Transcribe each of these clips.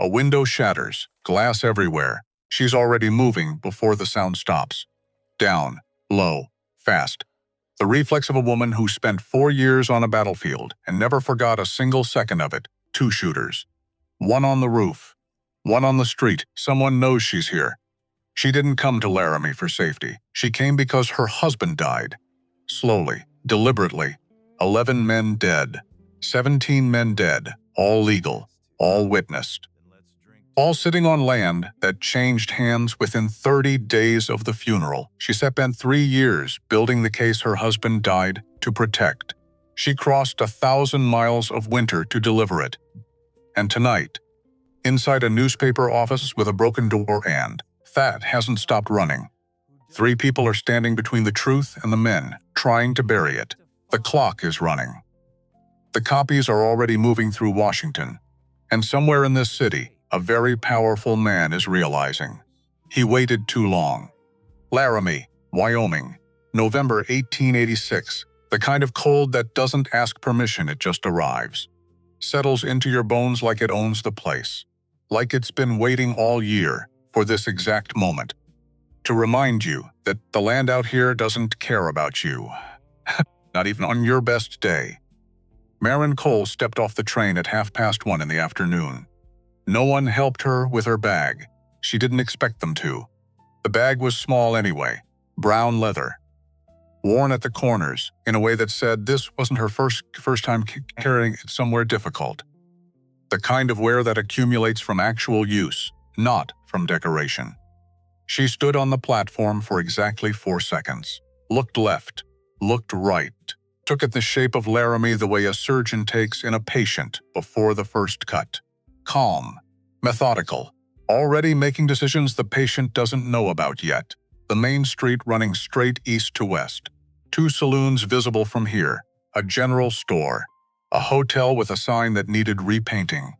A window shatters, glass everywhere. She's already moving before the sound stops. Down, low, fast. The reflex of a woman who spent 4 years on a battlefield and never forgot a single second of it. 2 shooters. One on the roof. One on the street. Someone knows she's here. She didn't come to Laramie for safety. She came because her husband died. Slowly, deliberately. 11 men dead. 17 men dead. All legal. All witnessed. All sitting on land that changed hands within 30 days of the funeral. She spent 3 years building the case her husband died to protect. She crossed 1,000 miles of winter to deliver it. And tonight, inside a newspaper office with a broken door and that hasn't stopped running. 3 people are standing between the truth and the men, trying to bury it. The clock is running. The copies are already moving through Washington. And somewhere in this city, a very powerful man is realizing. He waited too long. Laramie, Wyoming, November 1886. The kind of cold that doesn't ask permission, it just arrives. Settles into your bones like it owns the place. Like it's been waiting all year for this exact moment. To remind you that the land out here doesn't care about you. Not even on your best day. Maren Cole stepped off the train at 1:30 in the afternoon. No one helped her with her bag. She didn't expect them to. The bag was small anyway, brown leather. Worn at the corners in a way that said this wasn't her first time carrying it somewhere difficult. The kind of wear that accumulates from actual use, not from decoration. She stood on the platform for exactly 4 seconds, looked left, looked right, took it the shape of Laramie the way a surgeon takes in a patient before the first cut. Calm, methodical, already making decisions the patient doesn't know about yet. The main street running straight east to west. 2 saloons visible from here, a general store, a hotel with a sign that needed repainting.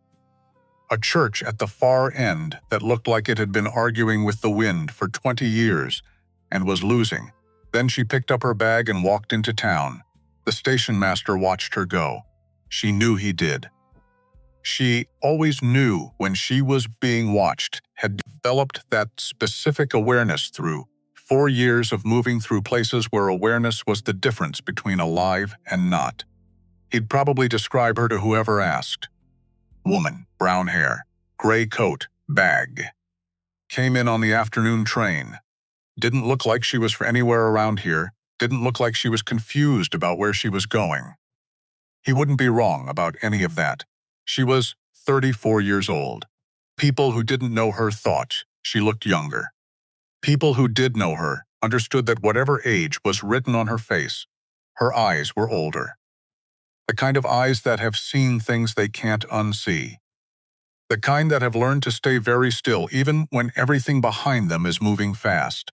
A church at the far end that looked like it had been arguing with the wind for 20 years and was losing. Then she picked up her bag and walked into town. The station master watched her go. She knew he did. She always knew when she was being watched, had developed that specific awareness through 4 years of moving through places where awareness was the difference between alive and not. He'd probably describe her to whoever asked. Woman, brown hair, gray coat, bag. Came in on the afternoon train. Didn't look like she was from anywhere around here. Didn't look like she was confused about where she was going. He wouldn't be wrong about any of that. She was 34 years old. People who didn't know her thought she looked younger. People who did know her understood that whatever age was written on her face, her eyes were older. The kind of eyes that have seen things they can't unsee. The kind that have learned to stay very still even when everything behind them is moving fast.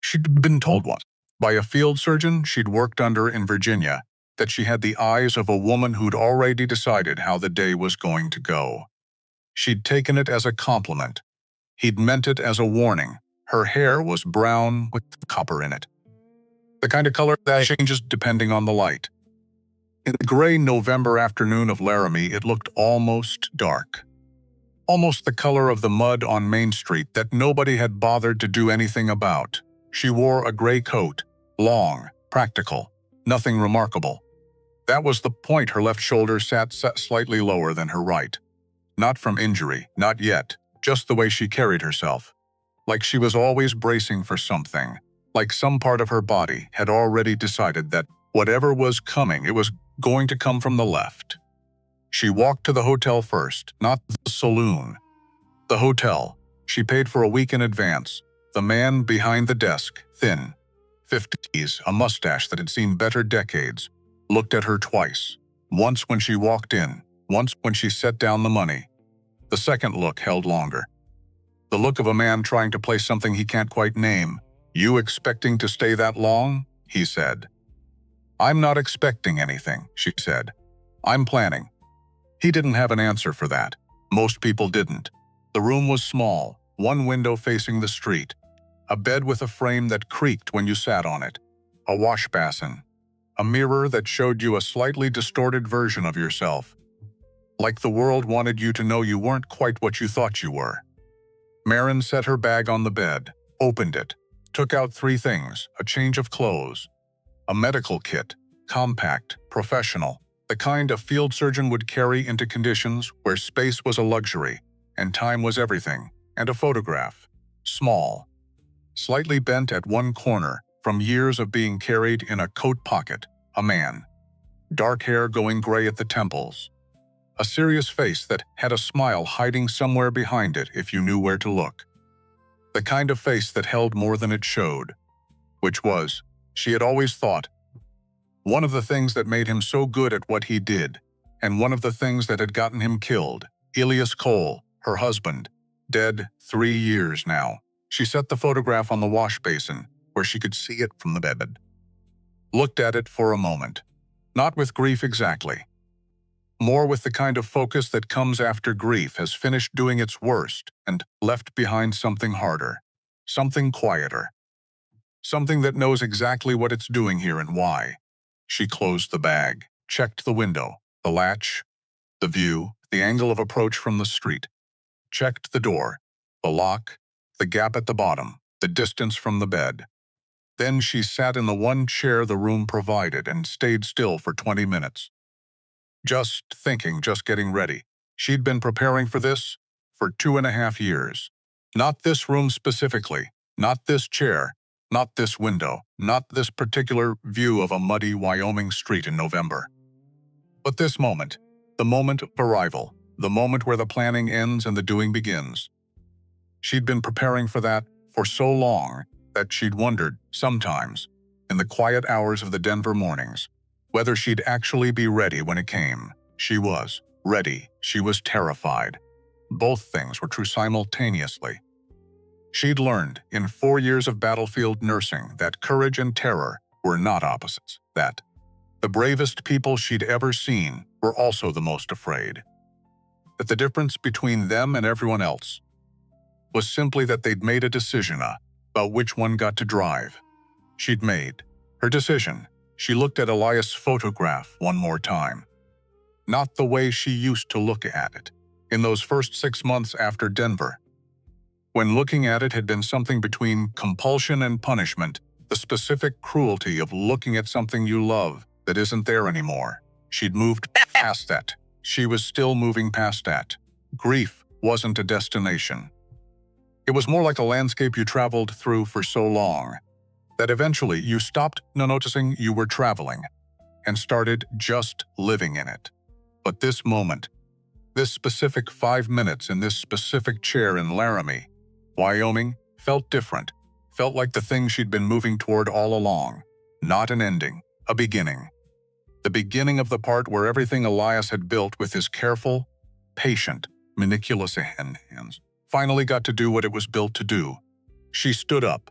She'd been told once by a field surgeon she'd worked under in Virginia that she had the eyes of a woman who'd already decided how the day was going to go. She'd taken it as a compliment. He'd meant it as a warning. Her hair was brown with copper in it. The kind of color that changes depending on the light. In the gray November afternoon of Laramie, it looked almost dark. Almost the color of the mud on Main Street that nobody had bothered to do anything about. She wore a gray coat, long, practical, nothing remarkable. That was the point. Her left shoulder sat slightly lower than her right. Not from injury, not yet, just the way she carried herself. Like she was always bracing for something. Like some part of her body had already decided that whatever was coming, it was going to come from the left. She walked to the hotel first, not the saloon. The hotel. She paid for a week in advance. The man behind the desk, thin, 50s, a mustache that had seen better decades, looked at her twice. Once when she walked in, once when she set down the money. The second look held longer. The look of a man trying to place something he can't quite name. You expecting to stay that long? He said. I'm not expecting anything, she said. I'm planning. He didn't have an answer for that. Most people didn't. The room was small, one window facing the street. A bed with a frame that creaked when you sat on it. A wash basin. A mirror that showed you a slightly distorted version of yourself. Like the world wanted you to know you weren't quite what you thought you were. Maren set her bag on the bed, opened it, took out three things: a change of clothes, a medical kit, compact, professional, the kind a field surgeon would carry into conditions where space was a luxury and time was everything, and a photograph, small, slightly bent at one corner from years of being carried in a coat pocket, a man, dark hair going gray at the temples, a serious face that had a smile hiding somewhere behind it if you knew where to look. The kind of face that held more than it showed, which was, she had always thought, one of the things that made him so good at what he did, and one of the things that had gotten him killed. Elias Cole, her husband, dead 3 years now. She set the photograph on the wash basin, where she could see it from the bed. Looked at it for a moment. Not with grief exactly. More with the kind of focus that comes after grief has finished doing its worst and left behind something harder, something quieter, something that knows exactly what it's doing here and why. She closed the bag, checked the window, the latch, the view, the angle of approach from the street, checked the door, the lock, the gap at the bottom, the distance from the bed. Then she sat in the one chair the room provided and stayed still for 20 minutes. Just thinking, just getting ready. She'd been preparing for this for 2.5 years. Not this room specifically, not this chair, not this window, not this particular view of a muddy Wyoming street in November. But this moment, the moment of arrival, the moment where the planning ends and the doing begins. She'd been preparing for that for so long that she'd wondered, sometimes, in the quiet hours of the Denver mornings, whether she'd actually be ready when it came. She was ready. She was terrified. Both things were true simultaneously. She'd learned in 4 years of battlefield nursing that courage and terror were not opposites, that the bravest people she'd ever seen were also the most afraid. That the difference between them and everyone else was simply that they'd made a decision about which one got to drive. She'd made her decision. She looked at Elias' photograph one more time. Not the way she used to look at it in those first 6 months after Denver, when looking at it had been something between compulsion and punishment, the specific cruelty of looking at something you love that isn't there anymore. She'd moved past that. She was still moving past that. Grief wasn't a destination. It was more like a landscape you traveled through for so long that eventually you stopped noticing you were traveling and started just living in it. But this moment, this specific 5 minutes in this specific chair in Laramie, Wyoming, felt different, felt like the thing she'd been moving toward all along. Not an ending, a beginning. The beginning of the part where everything Elias had built with his careful, patient, meticulous hands finally got to do what it was built to do. She stood up,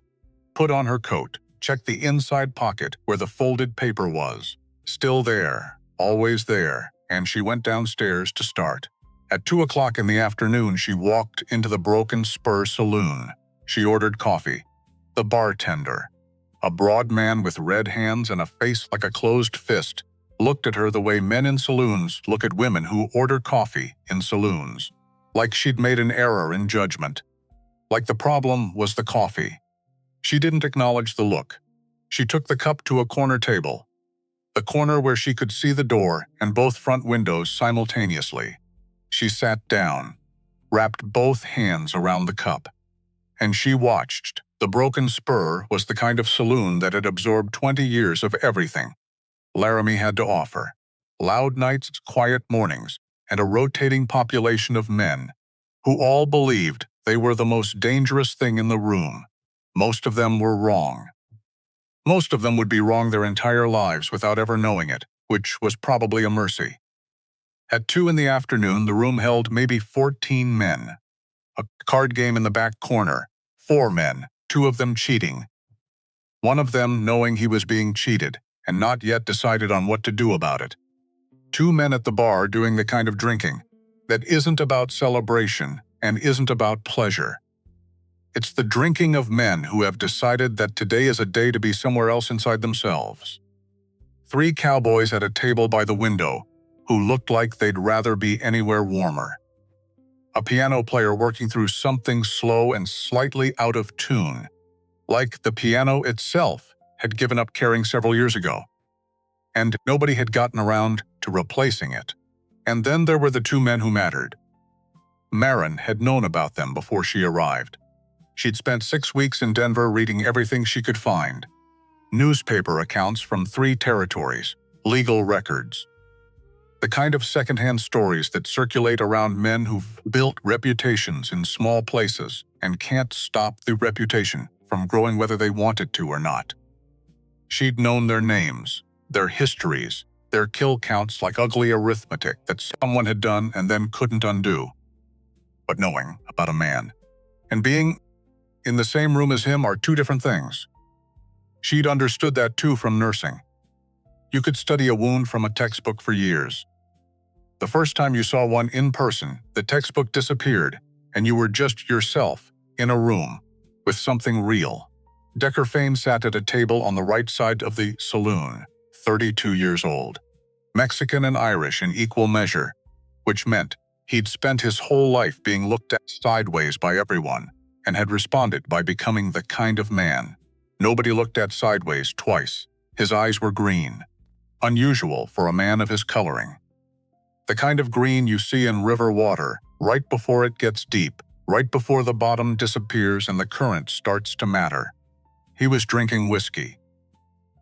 put on her coat, checked the inside pocket where the folded paper was. Still there, always there, and she went downstairs to start. At 2 o'clock in the afternoon, she walked into the Broken Spur Saloon. She ordered coffee. The bartender, a broad man with red hands and a face like a closed fist, looked at her the way men in saloons look at women who order coffee in saloons. Like she'd made an error in judgment. Like the problem was the coffee. She didn't acknowledge the look. She took the cup to a corner table, the corner where she could see the door and both front windows simultaneously. She sat down, wrapped both hands around the cup, and she watched. The Broken Spur was the kind of saloon that had absorbed 20 years of everything Laramie had to offer. Loud nights, quiet mornings, and a rotating population of men who all believed they were the most dangerous thing in the room. Most of them were wrong. Most of them would be wrong their entire lives without ever knowing it, which was probably a mercy. At 2 in the afternoon, the room held maybe 14 men. A card game in the back corner. 4 men, 2 of them cheating. One of them knowing he was being cheated and not yet decided on what to do about it. 2 men at the bar doing the kind of drinking that isn't about celebration and isn't about pleasure. It's the drinking of men who have decided that today is a day to be somewhere else inside themselves. 3 cowboys at a table by the window who looked like they'd rather be anywhere warmer. A piano player working through something slow and slightly out of tune, like the piano itself had given up caring several years ago, and nobody had gotten around to replacing it. And then there were the two men who mattered. Maren had known about them before she arrived. She'd spent 6 weeks in Denver reading everything she could find. Newspaper accounts from 3 territories, legal records. The kind of secondhand stories that circulate around men who've built reputations in small places and can't stop the reputation from growing whether they want it to or not. She'd known their names, their histories, their kill counts like ugly arithmetic that someone had done and then couldn't undo. But knowing about a man and being in the same room as him are 2 different things. She'd understood that too from nursing. You could study a wound from a textbook for years. The first time you saw one in person, the textbook disappeared, and you were just yourself in a room with something real. Decker Fane sat at a table on the right side of the saloon, 32 years old. Mexican and Irish in equal measure, which meant he'd spent his whole life being looked at sideways by everyone and had responded by becoming the kind of man nobody looked at sideways twice. His eyes were green, unusual for a man of his coloring. The kind of green you see in river water right before it gets deep, right before the bottom disappears and the current starts to matter. He was drinking whiskey.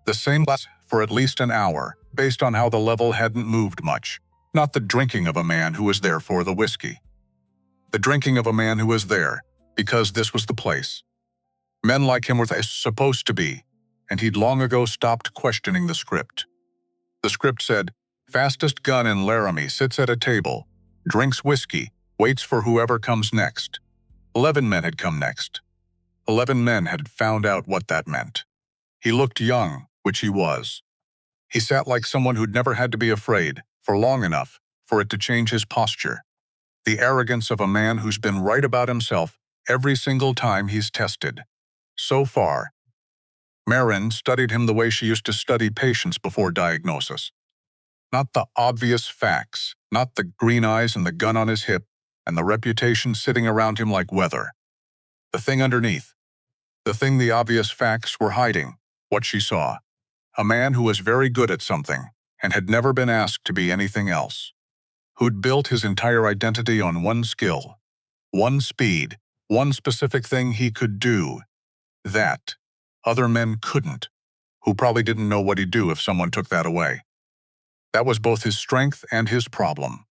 The same glass for at least an hour, based on how the level hadn't moved much. Not the drinking of a man who was there for the whiskey. The drinking of a man who was there because this was the place. Men like him were supposed to be, and he'd long ago stopped questioning the script. The script said, fastest gun in Laramie sits at a table, drinks whiskey, waits for whoever comes next. 11 men had come next. 11 men had found out what that meant. He looked young, which he was. He sat like someone who'd never had to be afraid for long enough for it to change his posture. The arrogance of a man who's been right about himself every single time he's tested. So far, Maren studied him the way she used to study patients before diagnosis. Not the obvious facts, not the green eyes and the gun on his hip, and the reputation sitting around him like weather. The thing underneath. The thing the obvious facts were hiding, what she saw. A man who was very good at something, and had never been asked to be anything else. Who'd built his entire identity on one skill, one speed, one specific thing he could do. That other men couldn't, who probably didn't know what he'd do if someone took that away. That was both his strength and his problem.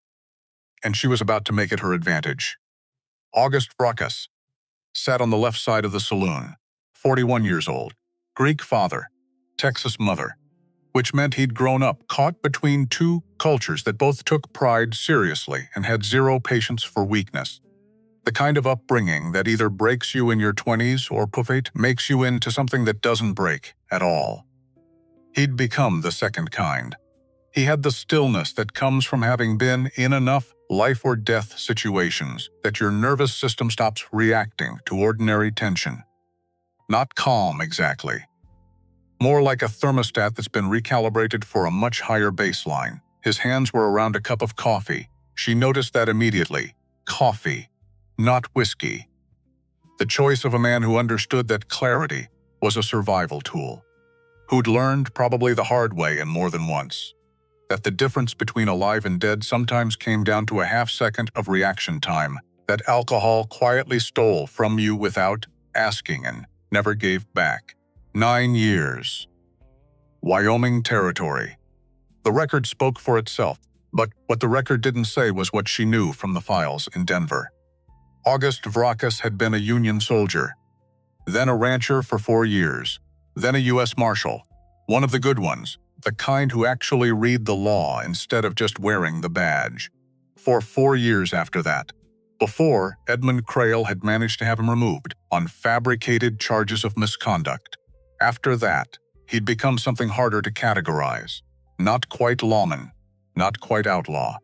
And she was about to make it her advantage. August Vracas sat on the left side of the saloon, 41 years old, Greek father, Texas mother, which meant he'd grown up caught between 2 cultures that both took pride seriously and had 0 patience for weakness. The kind of upbringing that either breaks you in your 20s or puffet makes you into something that doesn't break at all. He'd become the second kind. He had the stillness that comes from having been in enough life or death situations that your nervous system stops reacting to ordinary tension. Not calm exactly. More like a thermostat that's been recalibrated for a much higher baseline. His hands were around a cup of coffee. She noticed that immediately. Coffee, not whiskey. The choice of a man who understood that clarity was a survival tool. Who'd learned, probably the hard way and more than once, that the difference between alive and dead sometimes came down to a half-second of reaction time that alcohol quietly stole from you without asking and never gave back. 9 years. Wyoming territory. The record spoke for itself, but what the record didn't say was what she knew from the files in Denver. August Vracas had been a Union soldier, then a rancher for 4 years, then a U.S. Marshal, one of the good ones, the kind who actually read the law instead of just wearing the badge. For 4 years after that. Before, Edmund Crail had managed to have him removed on fabricated charges of misconduct. After that, he'd become something harder to categorize. Not quite lawman, not quite outlaw.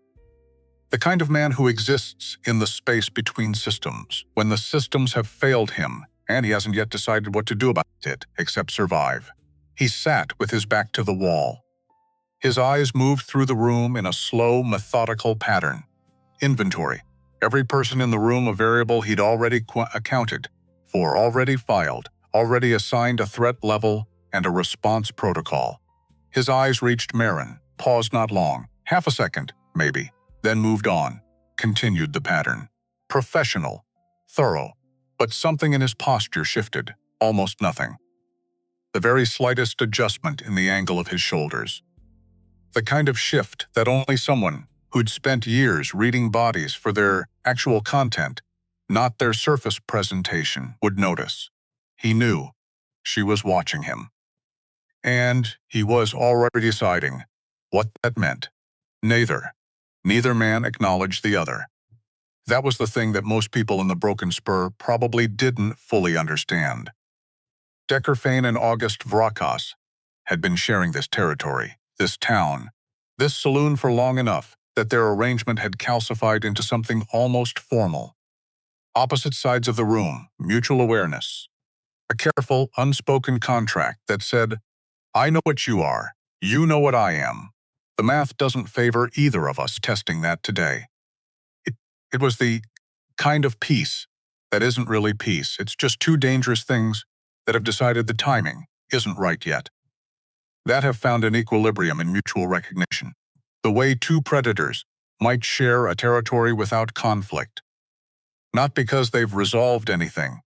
The kind of man who exists in the space between systems, when the systems have failed him, and he hasn't yet decided what to do about it except survive. He sat with his back to the wall. His eyes moved through the room in a slow, methodical pattern. Inventory. Every person in the room a variable he'd already accounted for, already filed, already assigned a threat level and a response protocol. His eyes reached Maren, paused not long, half a second, maybe, then moved on, continued the pattern. Professional, thorough, but something in his posture shifted, almost nothing. The very slightest adjustment in the angle of his shoulders. The kind of shift that only someone who'd spent years reading bodies for their actual content, not their surface presentation, would notice. He knew she was watching him. And he was already deciding what that meant. Neither man acknowledged the other. That was the thing that most people in the Broken Spur probably didn't fully understand. Decker Fane and August Vrakas had been sharing this territory, this town, this saloon for long enough that their arrangement had calcified into something almost formal. Opposite sides of the room, mutual awareness. A careful, unspoken contract that said, I know what you are, you know what I am. The math doesn't favor either of us testing that today. It was the kind of peace that isn't really peace. It's just two dangerous things that have decided the timing isn't right yet. That have found an equilibrium in mutual recognition. The way two predators might share a territory without conflict. Not because they've resolved anything,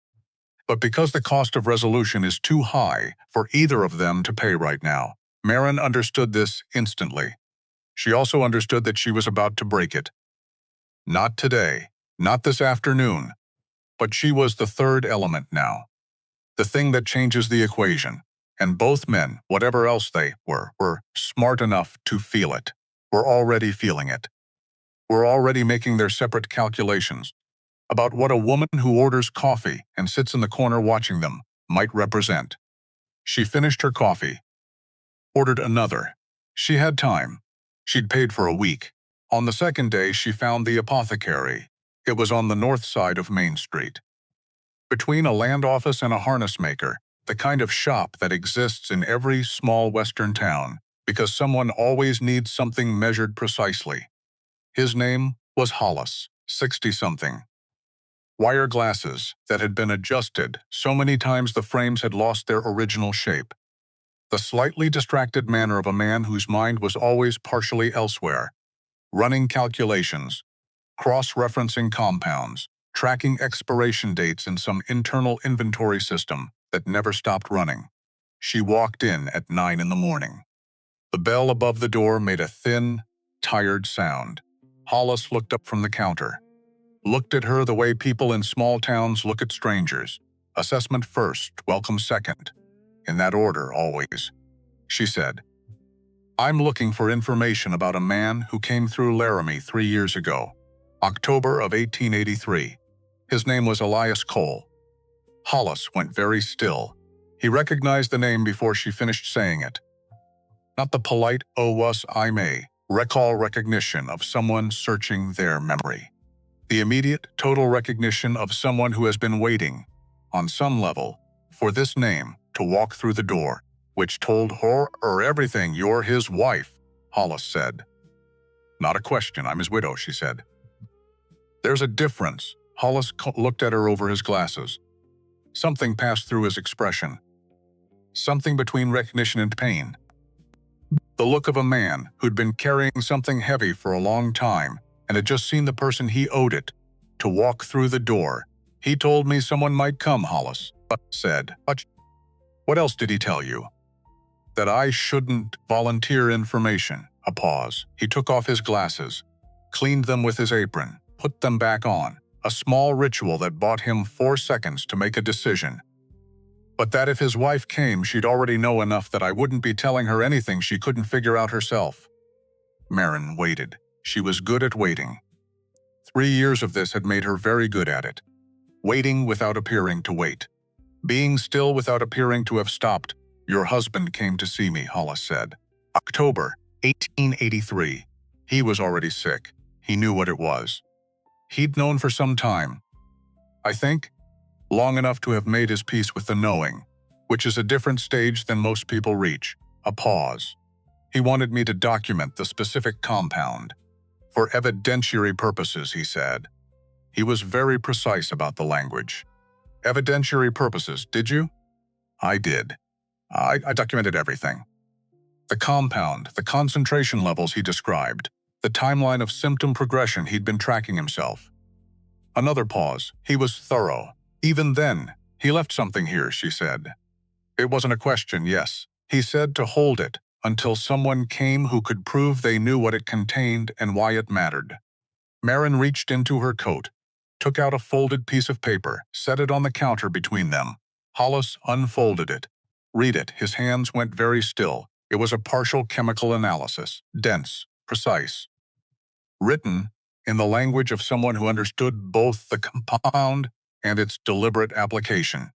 but because the cost of resolution is too high for either of them to pay right now. Maren understood this instantly. She also understood that she was about to break it. Not today, not this afternoon, but she was the third element now. The thing that changes the equation. And both men, whatever else they were smart enough to feel it. Were already feeling it. Were already making their separate calculations about what a woman who orders coffee and sits in the corner watching them might represent. She finished her coffee. Ordered another. She had time. She'd paid for a week. On the second day, she found the apothecary. It was on the north side of Main Street. Between a land office and a harness maker, the kind of shop that exists in every small western town, because someone always needs something measured precisely. His name was Hollis, 60-something. Wire glasses that had been adjusted so many times the frames had lost their original shape. The slightly distracted manner of a man whose mind was always partially elsewhere, running calculations, cross-referencing compounds, tracking expiration dates in some internal inventory system that never stopped running. She walked in at 9 in the morning. The bell above the door made a thin, tired sound. Hollis looked up from the counter. Looked at her the way people in small towns look at strangers. Assessment first, welcome second. In that order, always. She said, I'm looking for information about a man who came through Laramie 3 years ago, October of 1883. His name was Elias Cole. Hollis went very still. He recognized the name before she finished saying it. Not the polite, oh, us, I may, recall recognition of someone searching their memory. The immediate, total recognition of someone who has been waiting, on some level, for this name to walk through the door, which told her everything. You're his wife, Hollis said. Not a question, I'm his widow, she said. There's a difference. Hollis looked at her over his glasses. Something passed through his expression. Something between recognition and pain. The look of a man who'd been carrying something heavy for a long time and had just seen the person he owed it to walk through the door. He told me someone might come, Hollis said. But what else did he tell you? That I shouldn't volunteer information. A pause. He took off his glasses, cleaned them with his apron, put them back on. A small ritual that bought him 4 seconds to make a decision. But that if his wife came, she'd already know enough that I wouldn't be telling her anything she couldn't figure out herself. Maren waited. She was good at waiting. 3 years of this had made her very good at it. Waiting without appearing to wait. Being still without appearing to have stopped. Your husband came to see me, Hollis said. October 1883. He was already sick. He knew what it was. He'd known for some time. I think, long enough to have made his peace with the knowing, which is a different stage than most people reach. A pause. He wanted me to document the specific compound. For evidentiary purposes, he said. He was very precise about the language. Evidentiary purposes, did you? I did. I documented everything. The compound, the concentration levels he described, the timeline of symptom progression he'd been tracking himself. Another pause. He was thorough. Even then, he left something here, she said. It wasn't a question, yes. He said to hold it until someone came who could prove they knew what it contained and why it mattered. Maren reached into her coat, took out a folded piece of paper, set it on the counter between them. Hollis unfolded it. Read it. His hands went very still. It was a partial chemical analysis, dense, precise. Written in the language of someone who understood both the compound and its deliberate application.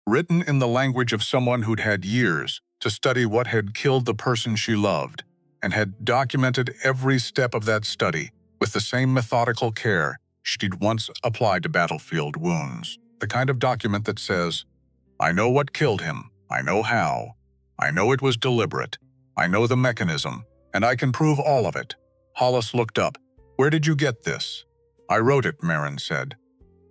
Written in the language of someone who'd had years to study what had killed the person she loved and had documented every step of that study with the same methodical care she'd once applied to battlefield wounds. The kind of document that says, I know what killed him, I know how, I know it was deliberate, I know the mechanism, and I can prove all of it. Hollis looked up. Where did you get this? I wrote it, Maren said.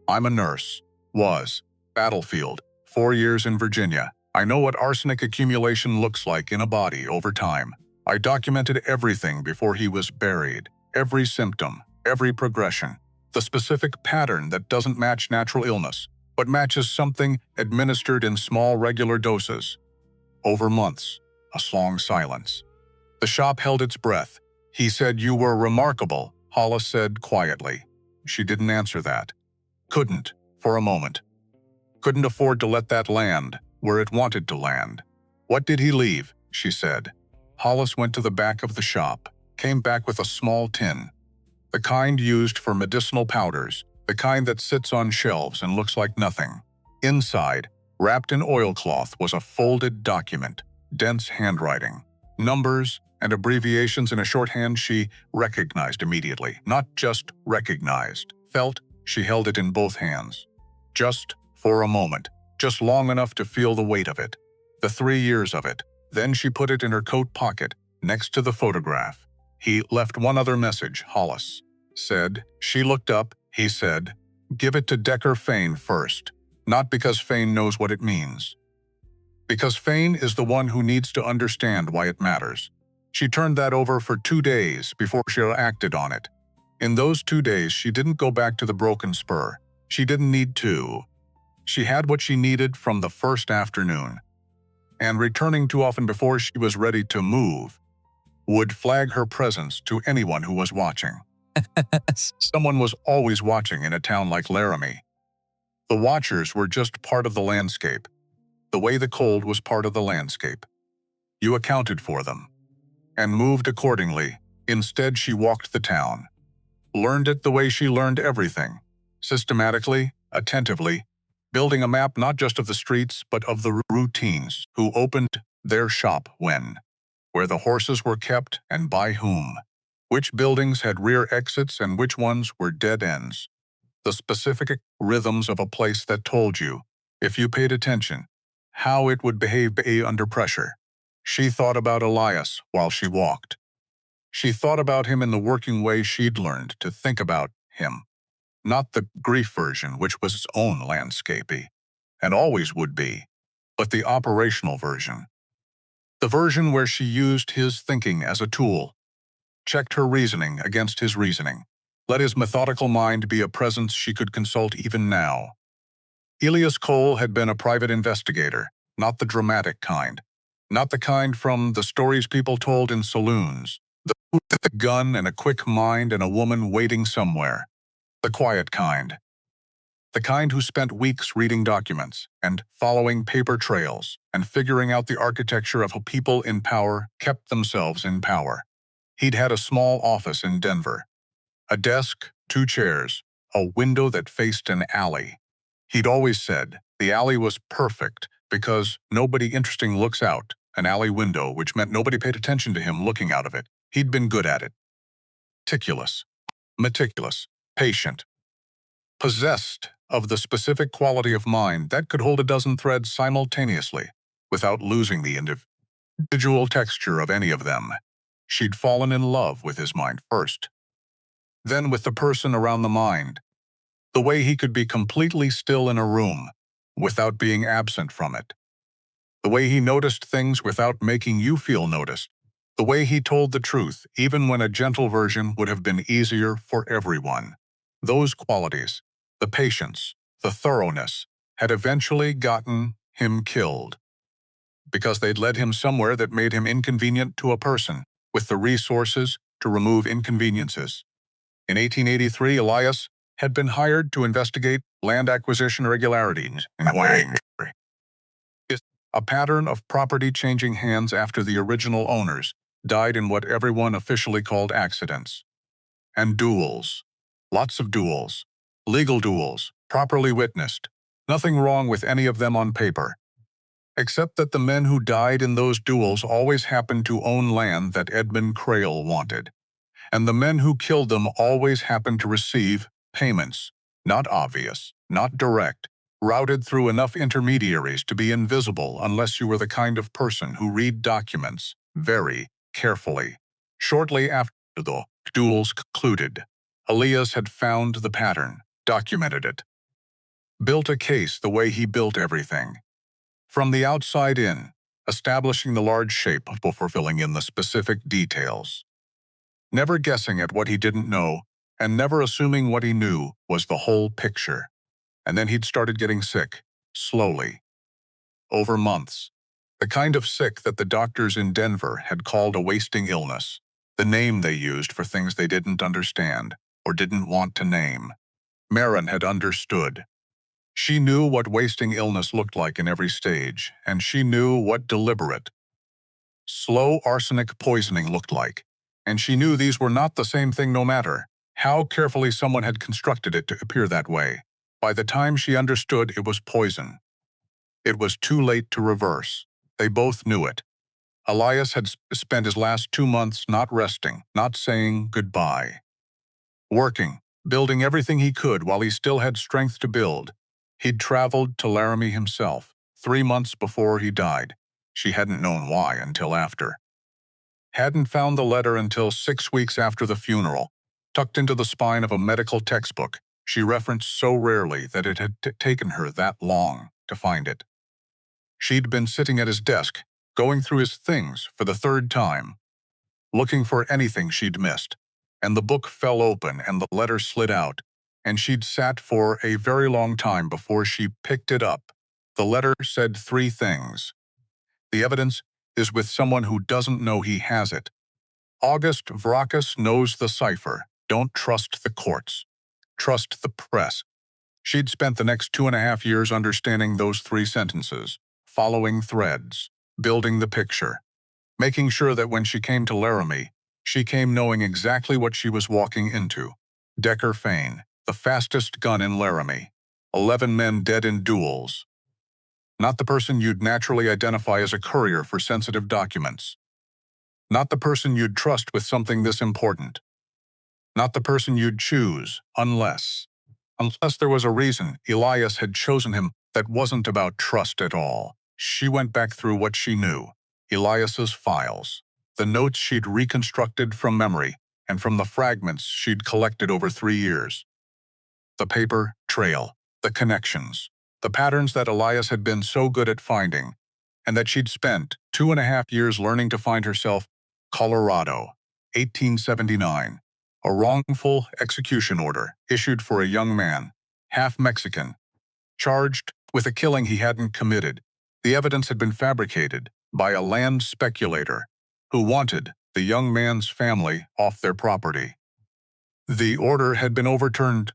I'm a nurse. Was. Battlefield. 4 years in Virginia. I know what arsenic accumulation looks like in a body over time. I documented everything before he was buried. Every symptom, every progression. The specific pattern that doesn't match natural illness, but matches something administered in small regular doses. Over months. A long silence. The shop held its breath. He said you were remarkable, Hollis said quietly. She didn't answer that. Couldn't, for a moment. Couldn't afford to let that land where it wanted to land. What did he leave? She said. Hollis went to the back of the shop, came back with a small tin. The kind used for medicinal powders, the kind that sits on shelves and looks like nothing. Inside, wrapped in oilcloth, was a folded document, dense handwriting, numbers and abbreviations in a shorthand she recognized immediately. Not just recognized, felt. She held it in both hands. Just for a moment, just long enough to feel the weight of it, the 3 years of it. Then she put it in her coat pocket, next to the photograph. He left one other message, Hollis said. She looked up. He said, give it to Decker Fane first. Not because Fane knows what it means. Because Fane is the one who needs to understand why it matters. She turned that over for 2 days before she acted on it. In those 2 days, she didn't go back to the broken spur. She didn't need to. She had what she needed from the first afternoon. And returning too often before she was ready to move would flag her presence to anyone who was watching. Someone was always watching in a town like Laramie. The watchers were just part of the landscape, the way the cold was part of the landscape. You accounted for them and moved accordingly. Instead, she walked the town, learned it the way she learned everything, systematically, attentively, building a map not just of the streets but of the routines, who opened their shop when, where the horses were kept and by whom, which buildings had rear exits and which ones were dead ends. The specific rhythms of a place that told you, if you paid attention, how it would behave under pressure. She thought about Elias while she walked. She thought about him in the working way she'd learned to think about him. Not the grief version, which was its own landscapey, and always would be, but the operational version. The version where she used his thinking as a tool, checked her reasoning against his reasoning, let his methodical mind be a presence she could consult even now. Elias Cole had been a private investigator, not the dramatic kind, not the kind from the stories people told in saloons, with a gun and a quick mind and a woman waiting somewhere, the quiet kind. The kind who spent weeks reading documents and following paper trails and figuring out the architecture of how people in power kept themselves in power. He'd had a small office in Denver. A desk, 2 chairs, a window that faced an alley. He'd always said the alley was perfect because nobody interesting looks out an alley window, which meant nobody paid attention to him looking out of it. He'd been good at it. Meticulous, patient, possessed of the specific quality of mind that could hold a dozen threads simultaneously without losing the visual texture of any of them. She'd fallen in love with his mind first, then with the person around the mind. The way he could be completely still in a room without being absent from it. The way he noticed things without making you feel noticed. The way he told the truth, even when a gentle version would have been easier for everyone. Those qualities, the patience, the thoroughness, had eventually gotten him killed. Because they'd led him somewhere that made him inconvenient to a person, with the resources to remove inconveniences. In 1883, Elias had been hired to investigate land acquisition irregularities in Wyoming. A pattern of property changing hands after the original owners died in what everyone officially called accidents. And duels. Lots of duels. Legal duels, properly witnessed. Nothing wrong with any of them on paper. Except that the men who died in those duels always happened to own land that Edmund Crail wanted. And the men who killed them always happened to receive payments. Not obvious, not direct, routed through enough intermediaries to be invisible unless you were the kind of person who read documents very carefully. Shortly after the duels concluded, Elias had found the pattern, documented it, built a case the way he built everything. From the outside in, establishing the large shape before filling in the specific details. Never guessing at what he didn't know, and never assuming what he knew was the whole picture. And then he'd started getting sick, slowly, over months. The kind of sick that the doctors in Denver had called a wasting illness, the name they used for things they didn't understand or didn't want to name. Maren had understood. She knew what wasting illness looked like in every stage, and she knew what deliberate, slow arsenic poisoning looked like. And she knew these were not the same thing no matter how carefully someone had constructed it to appear that way. By the time she understood it was poison, it was too late to reverse. They both knew it. Elias had spent his last 2 months not resting, not saying goodbye. Working, building everything he could while he still had strength to build. He'd traveled to Laramie himself, 3 months before he died. She hadn't known why until after. Hadn't found the letter until 6 weeks after the funeral, tucked into the spine of a medical textbook she referenced so rarely that it had taken her that long to find it. She'd been sitting at his desk, going through his things for the 3rd time, looking for anything she'd missed, and the book fell open and the letter slid out, and she'd sat for a very long time before she picked it up. The letter said 3 things. The evidence is with someone who doesn't know he has it. August Vracus knows the cipher. Don't trust the courts. Trust the press. She'd spent the next 2.5 years understanding those 3 sentences, following threads, building the picture, making sure that when she came to Laramie, she came knowing exactly what she was walking into. Decker Fane, the fastest gun in Laramie. 11 men dead in duels. Not the person you'd naturally identify as a courier for sensitive documents. Not the person you'd trust with something this important. Not the person you'd choose, unless there was a reason Elias had chosen him that wasn't about trust at all. She went back through what she knew, Elias's files, the notes she'd reconstructed from memory, and from the fragments she'd collected over 3 years. The paper trail, the connections, the patterns that Elias had been so good at finding, and that she'd spent 2.5 years learning to find herself. Colorado, 1879. A wrongful execution order issued for a young man, half Mexican, charged with a killing he hadn't committed. The evidence had been fabricated by a land speculator who wanted the young man's family off their property. The order had been overturned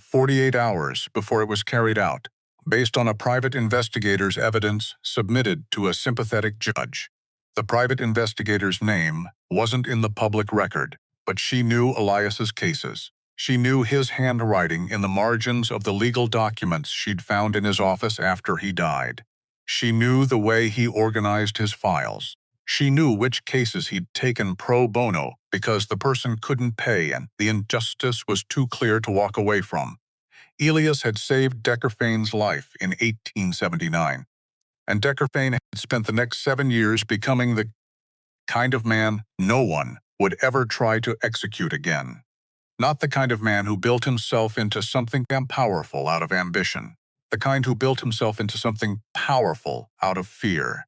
48 hours before it was carried out, based on a private investigator's evidence submitted to a sympathetic judge. The private investigator's name wasn't in the public record, but she knew Elias's cases. She knew his handwriting in the margins of the legal documents she'd found in his office after he died. She knew the way he organized his files. She knew which cases he'd taken pro bono because the person couldn't pay and the injustice was too clear to walk away from. Elias had saved Decker Fane's life in 1879. And Decker Fane had spent the next 7 years becoming the kind of man no one would ever try to execute again. Not the kind of man who built himself into something powerful out of ambition. The kind who built himself into something powerful out of fear.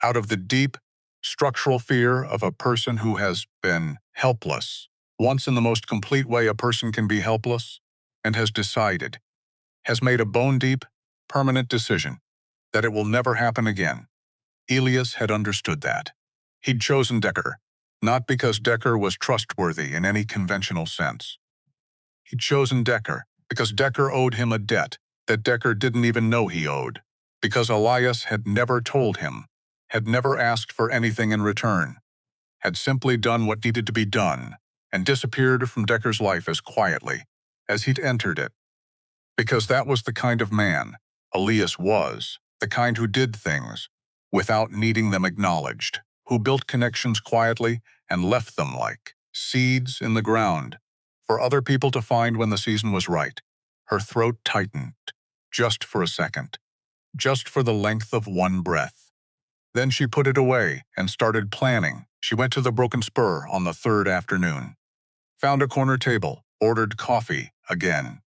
Out of the deep, structural fear of a person who has been helpless. Once in the most complete way a person can be helpless, and has decided, has made a bone-deep, permanent decision that it will never happen again. Elias had understood that. He'd chosen Decker, not because Decker was trustworthy in any conventional sense. He'd chosen Decker because Decker owed him a debt that Decker didn't even know he owed, because Elias had never told him, had never asked for anything in return, had simply done what needed to be done, and disappeared from Decker's life as quietly as he'd entered it. Because that was the kind of man Elias was, the kind who did things without needing them acknowledged, who built connections quietly and left them like seeds in the ground for other people to find when the season was right. Her throat tightened, just for a second, just for the length of one breath. Then she put it away and started planning. She went to the Broken Spur on the third afternoon, found a corner table, ordered coffee again,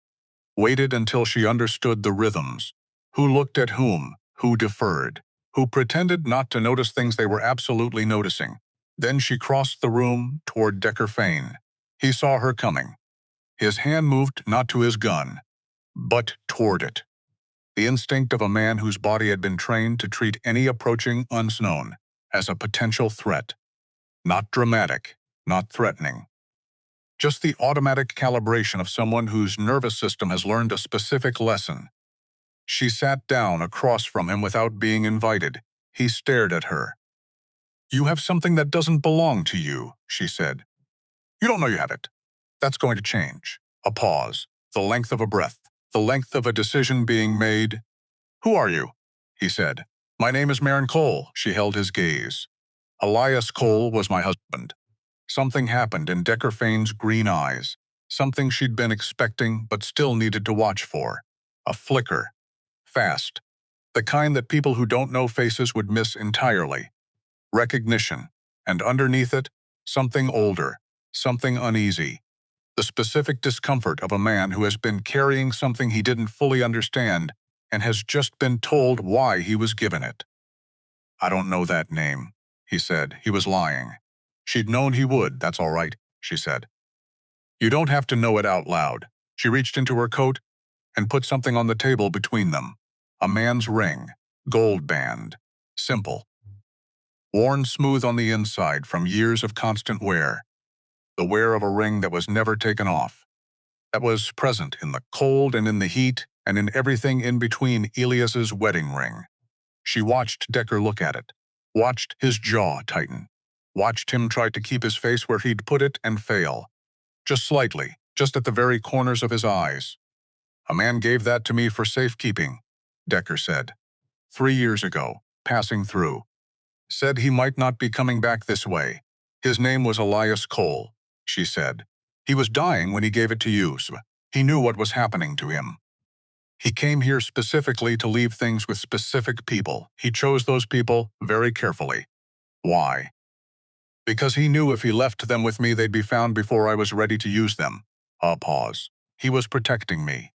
waited until she understood the rhythms, who looked at whom, who deferred, who pretended not to notice things they were absolutely noticing. Then she crossed the room toward Decker Fane. He saw her coming. His hand moved not to his gun, but toward it. The instinct of a man whose body had been trained to treat any approaching unknown as a potential threat. Not dramatic, not threatening. Just the automatic calibration of someone whose nervous system has learned a specific lesson. She sat down across from him without being invited. He stared at her. "You have something that doesn't belong to you," she said. "You don't know you have it. That's going to change." A pause, the length of a breath, the length of a decision being made. "Who are you?" he said. "My name is Maren Cole." She held his gaze. "Elias Cole was my husband." Something happened in Decker Fane's green eyes, something she'd been expecting but still needed to watch for. A flicker. Fast. The kind that people who don't know faces would miss entirely. Recognition. And underneath it, something older, something uneasy. The specific discomfort of a man who has been carrying something he didn't fully understand and has just been told why he was given it. "I don't know that name," he said. He was lying. She'd known he would. "That's all right," she said. "You don't have to know it out loud." She reached into her coat and put something on the table between them. A man's ring, gold band, simple. Worn smooth on the inside from years of constant wear. The wear of a ring that was never taken off. That was present in the cold and in the heat and in everything in between. Elias's wedding ring. She watched Decker look at it, watched his jaw tighten, watched him try to keep his face where he'd put it and fail. Just slightly, just at the very corners of his eyes. "A man gave that to me for safekeeping," Decker said. 3 years ago, passing through. Said he might not be coming back this way. His name was Elias Cole," she said. "He was dying when he gave it to you. He knew what was happening to him. He came here specifically to leave things with specific people. He chose those people very carefully. Why? Because he knew if he left them with me they'd be found before I was ready to use them." A pause. "He was protecting me."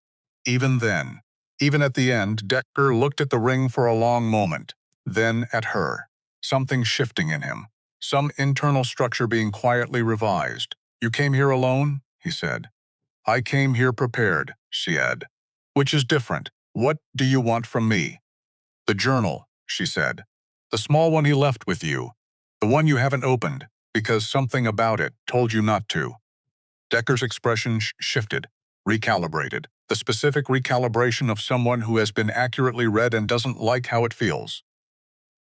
Even then, even at the end, Decker looked at the ring for a long moment, then at her. Something shifting in him. Some internal structure being quietly revised. "You came here alone?" he said. "I came here prepared," she said. "Which is different. What do you want from me?" "The journal," she said. "The small one he left with you. The one you haven't opened, because something about it told you not to." Decker's expression shifted, recalibrated. The specific recalibration of someone who has been accurately read and doesn't like how it feels.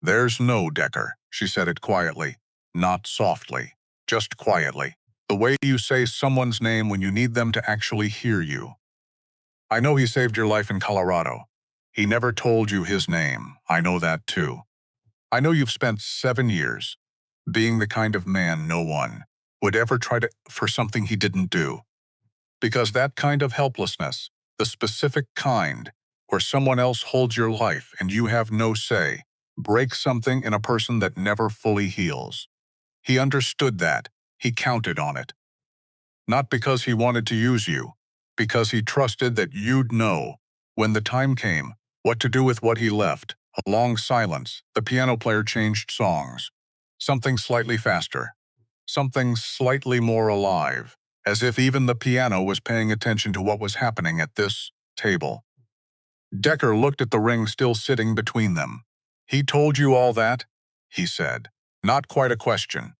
"There's no Decker," she said it quietly. Not softly, just quietly. The way you say someone's name when you need them to actually hear you. "I know he saved your life in Colorado. He never told you his name. I know that too. I know you've spent 7 years being the kind of man no one would ever try to for something he didn't do. Because that kind of helplessness, the specific kind, where someone else holds your life and you have no say, breaks something in a person that never fully heals. He understood that. He counted on it. Not because he wanted to use you, because he trusted that you'd know, when the time came, what to do with what he left. A long silence. The piano player changed songs. Something slightly faster. Something slightly more alive, as if even the piano was paying attention to what was happening at this table. Decker looked at the ring still sitting between them. "He told you all that?" he said. Not quite a question.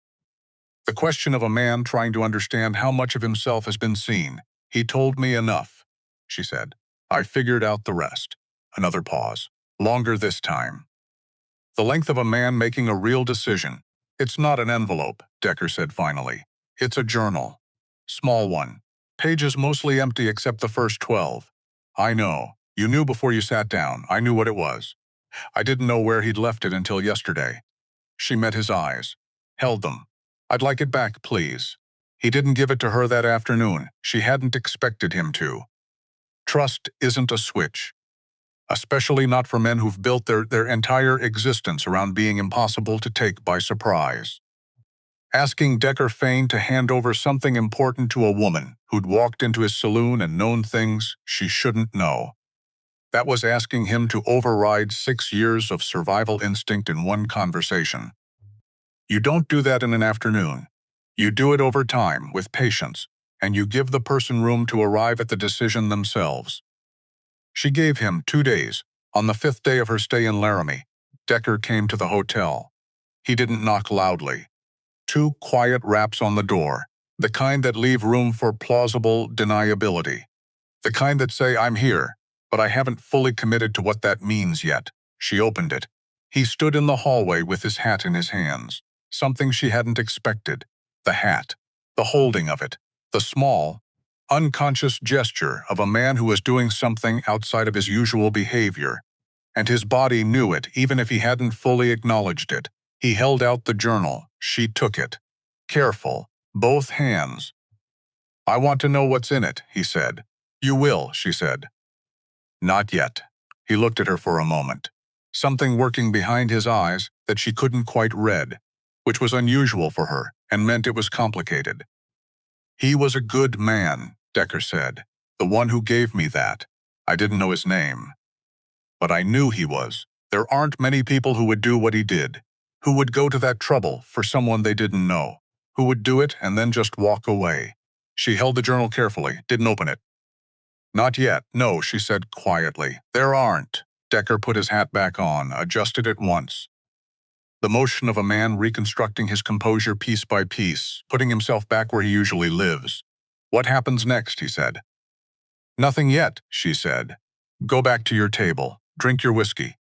The question of a man trying to understand how much of himself has been seen. "He told me enough," she said. "I figured out the rest." Another pause. Longer this time. "The length of a man making a real decision. It's not an envelope," Decker said finally. "It's a journal. Small one. Pages mostly empty except the first 12. I know. You knew before you sat down. I knew what it was. I didn't know where he'd left it until yesterday." She met his eyes. Held them. "I'd like it back, please." He didn't give it to her that afternoon. She hadn't expected him to. Trust isn't a switch. Especially not for men who've built their entire existence around being impossible to take by surprise. Asking Decker Fane to hand over something important to a woman who'd walked into his saloon and known things she shouldn't know. That was asking him to override 6 years of survival instinct in one conversation. You don't do that in an afternoon. You do it over time, with patience, and you give the person room to arrive at the decision themselves. She gave him 2 days. On the 5th day of her stay in Laramie, Decker came to the hotel. He didn't knock loudly. 2 quiet raps on the door, the kind that leave room for plausible deniability. The kind that say, "I'm here, but I haven't fully committed to what that means yet." She opened it. He stood in the hallway with his hat in his hands. Something she hadn't expected. The hat. The holding of it. The small, unconscious gesture of a man who was doing something outside of his usual behavior. And his body knew it, even if he hadn't fully acknowledged it. He held out the journal. She took it. Careful. Both hands. "I want to know what's in it," he said. "You will," she said. "Not yet." He looked at her for a moment. Something working behind his eyes that she couldn't quite read, which was unusual for her and meant it was complicated. "He was a good man," Decker said. "The one who gave me that. I didn't know his name. But I knew he was. There aren't many people who would do what he did, who would go to that trouble for someone they didn't know, who would do it and then just walk away." She held the journal carefully, didn't open it. "Not yet, no," she said quietly. "There aren't." Decker put his hat back on, adjusted it once. The motion of a man reconstructing his composure piece by piece, putting himself back where he usually lives. "What happens next?" he said. "Nothing yet," she said. "Go back to your table. Drink your whiskey.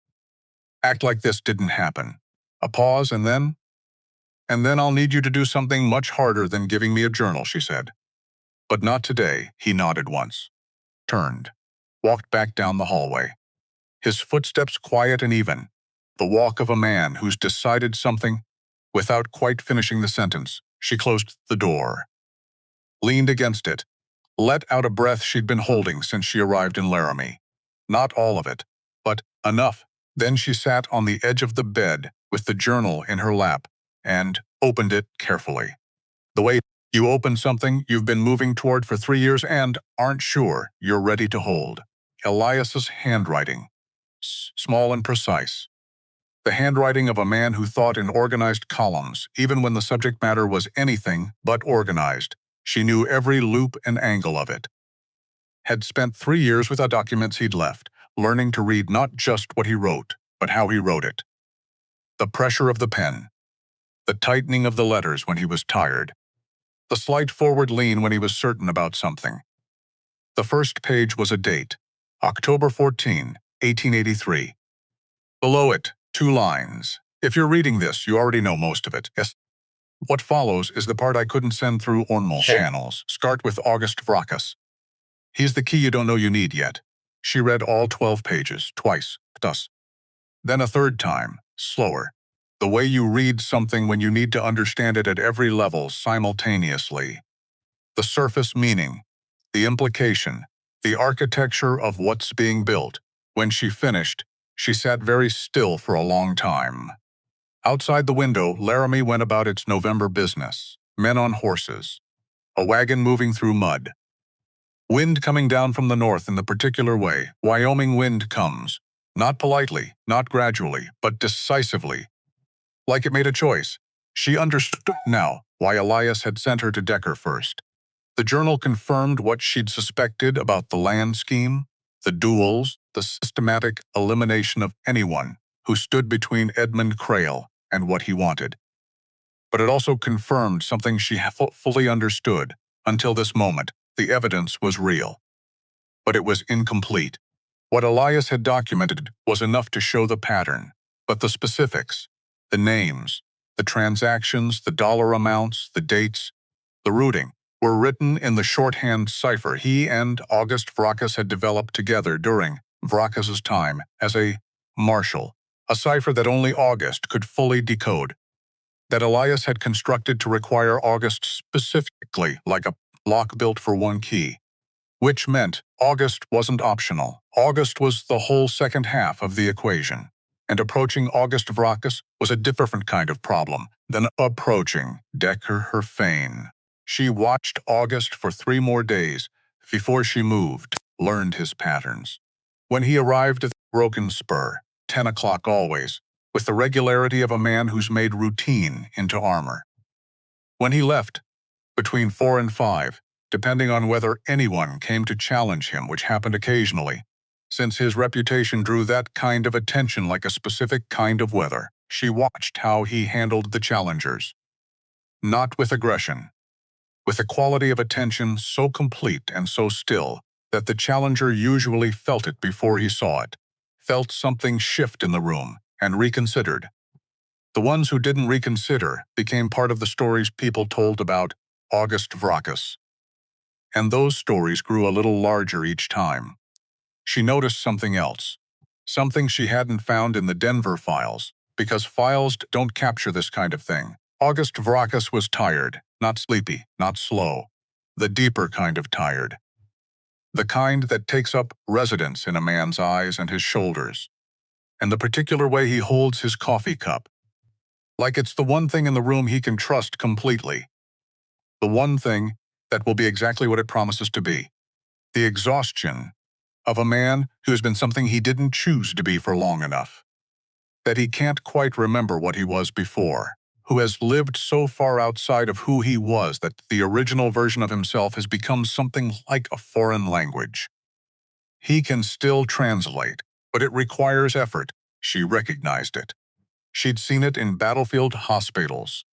Act like this didn't happen." A pause and then I'll need you to do something much harder than giving me a journal," she said. "But not today," he nodded once. Turned. Walked back down the hallway. His footsteps quiet and even. The walk of a man who's decided something. Without quite finishing the sentence, she closed the door. Leaned against it. Let out a breath she'd been holding since she arrived in Laramie. Not all of it, but enough. Then she sat on the edge of the bed with the journal in her lap and opened it carefully. The way you open something you've been moving toward for 3 years and aren't sure you're ready to hold. Elias's handwriting. Small and precise. The handwriting of a man who thought in organized columns, even when the subject matter was anything but organized. She knew every loop and angle of it. Had spent 3 years with the documents he'd left, learning to read not just what he wrote, but how he wrote it. The pressure of the pen. The tightening of the letters when he was tired. The slight forward lean when he was certain about something. The first page was a date. October 14, 1883. Below it, 2 lines. If you're reading this, you already know most of it. Yes. What follows is the part I couldn't send through normal channels. Start with August Vracas. He's the key you don't know you need yet. She read all 12 pages, twice, thus. Then a third time, slower. The way you read something when you need to understand it at every level simultaneously. The surface meaning, the implication, the architecture of what's being built. When she finished, she sat very still for a long time. Outside the window, Laramie went about its November business. Men on horses. A wagon moving through mud. Wind coming down from the north in the particular way Wyoming wind comes. Not politely, not gradually, but decisively. Like it made a choice. She understood now why Elias had sent her to Decker first. The journal confirmed what she'd suspected about the land scheme, the duels, the systematic elimination of anyone who stood between Edmund Crail and what he wanted. But it also confirmed something she fully understood. Until this moment, the evidence was real. But it was incomplete. What Elias had documented was enough to show the pattern, but the specifics, the names, the transactions, the dollar amounts, the dates, the routing, were written in the shorthand cipher he and August Vrachas had developed together during Vrachas's time as a marshal, a cipher that only August could fully decode, that Elias had constructed to require August specifically, like a lock built for one key. Which meant August wasn't optional. August was the whole second half of the equation. And approaching August Vrachas was a different kind of problem than approaching Decker her Fane. She watched August for 3 more days before she moved, learned his patterns. When he arrived at the Broken Spur, 10 o'clock always, with the regularity of a man who's made routine into armor. When he left, between 4 and 5, depending on whether anyone came to challenge him, which happened occasionally, since his reputation drew that kind of attention like a specific kind of weather. She watched how he handled the challengers. Not with aggression, with a quality of attention so complete and so still that the challenger usually felt it before he saw it, felt something shift in the room, and reconsidered. The ones who didn't reconsider became part of the stories people told about August Vrachas. And those stories grew a little larger each time. She noticed something else, something she hadn't found in the Denver files, because files don't capture this kind of thing. August Vrachas was tired, not sleepy, not slow, the deeper kind of tired. The kind that takes up residence in a man's eyes and his shoulders, and the particular way he holds his coffee cup. Like it's the one thing in the room he can trust completely. The one thing that will be exactly what it promises to be. The exhaustion of a man who has been something he didn't choose to be for long enough. That he can't quite remember what he was before. Who has lived so far outside of who he was that the original version of himself has become something like a foreign language. He can still translate, but it requires effort. She recognized it. She'd seen it in battlefield hospitals,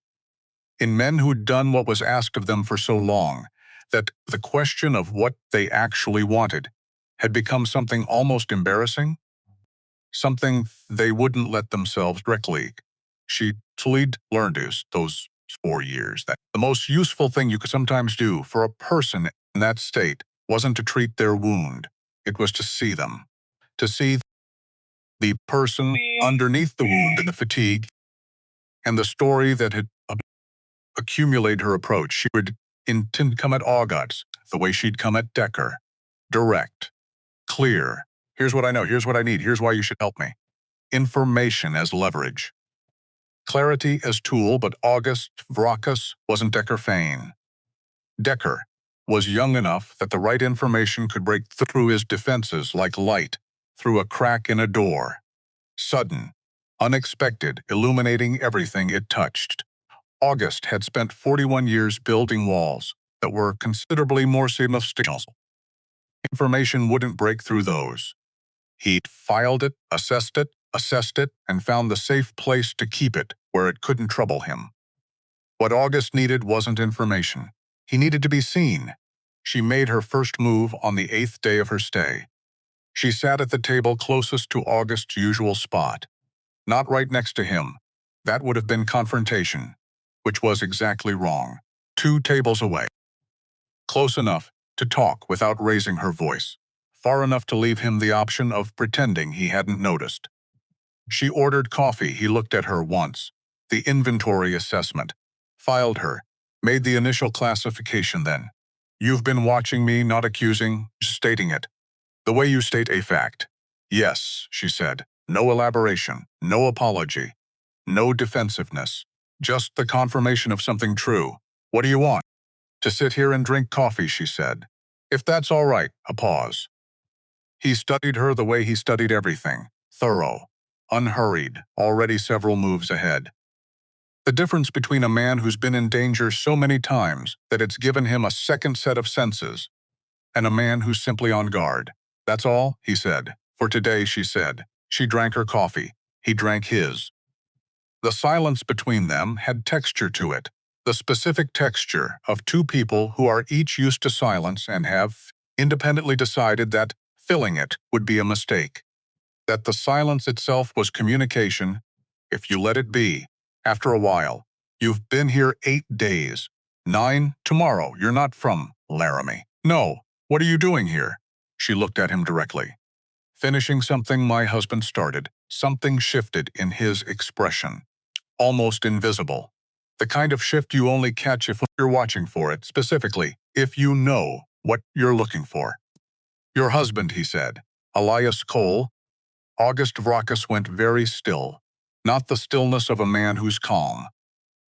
in men who'd done what was asked of them for so long, that the question of what they actually wanted had become something almost embarrassing, something they wouldn't let themselves directly. She'd learned those 4 years that the most useful thing you could sometimes do for a person in that state wasn't to treat their wound, it was to see them, to see the person underneath the wound and the fatigue, and the story that had accumulated her approach. She would intend to come at August the way she'd come at Decker. Direct. Clear. Here's what I know. Here's what I need. Here's why you should help me. Information as leverage. Clarity as tool, but August Vrachas wasn't Decker Fane. Decker was young enough that the right information could break through his defenses like light through a crack in a door. Sudden, unexpected, illuminating everything it touched. August had spent 41 years building walls that were considerably more signal. Information wouldn't break through those. He'd filed it, assessed it, and found the safe place to keep it where it couldn't trouble him. What August needed wasn't information. He needed to be seen. She made her first move on the 8th day of her stay. She sat at the table closest to August's usual spot. Not right next to him. That would have been confrontation, which was exactly wrong. 2 tables away. Close enough to talk without raising her voice. Far enough to leave him the option of pretending he hadn't noticed. She ordered coffee. He looked at her once. The inventory assessment. Filed her. Made the initial classification then. You've been watching me, not accusing, stating it. The way you state a fact. Yes, she said. No elaboration, no apology, no defensiveness. Just the confirmation of something true. What do you want? To sit here and drink coffee, she said. If that's all right, a pause. He studied her the way he studied everything. Thorough, unhurried, already several moves ahead. The difference between a man who's been in danger so many times that it's given him a second set of senses, and a man who's simply on guard. That's all, he said. For today, she said. She drank her coffee. He drank his. The silence between them had texture to it, the specific texture of two people who are each used to silence and have independently decided that filling it would be a mistake, that the silence itself was communication, if you let it be. After a while, you've been here 8 days. 9 tomorrow. You're not from Laramie. No. What are you doing here? She looked at him directly. Finishing something my husband started. Something shifted in his expression. Almost invisible. The kind of shift you only catch if you're watching for it, specifically, if you know what you're looking for. Your husband, he said. Elias Cole. August Vrachis went very still. Not the stillness of a man who's calm.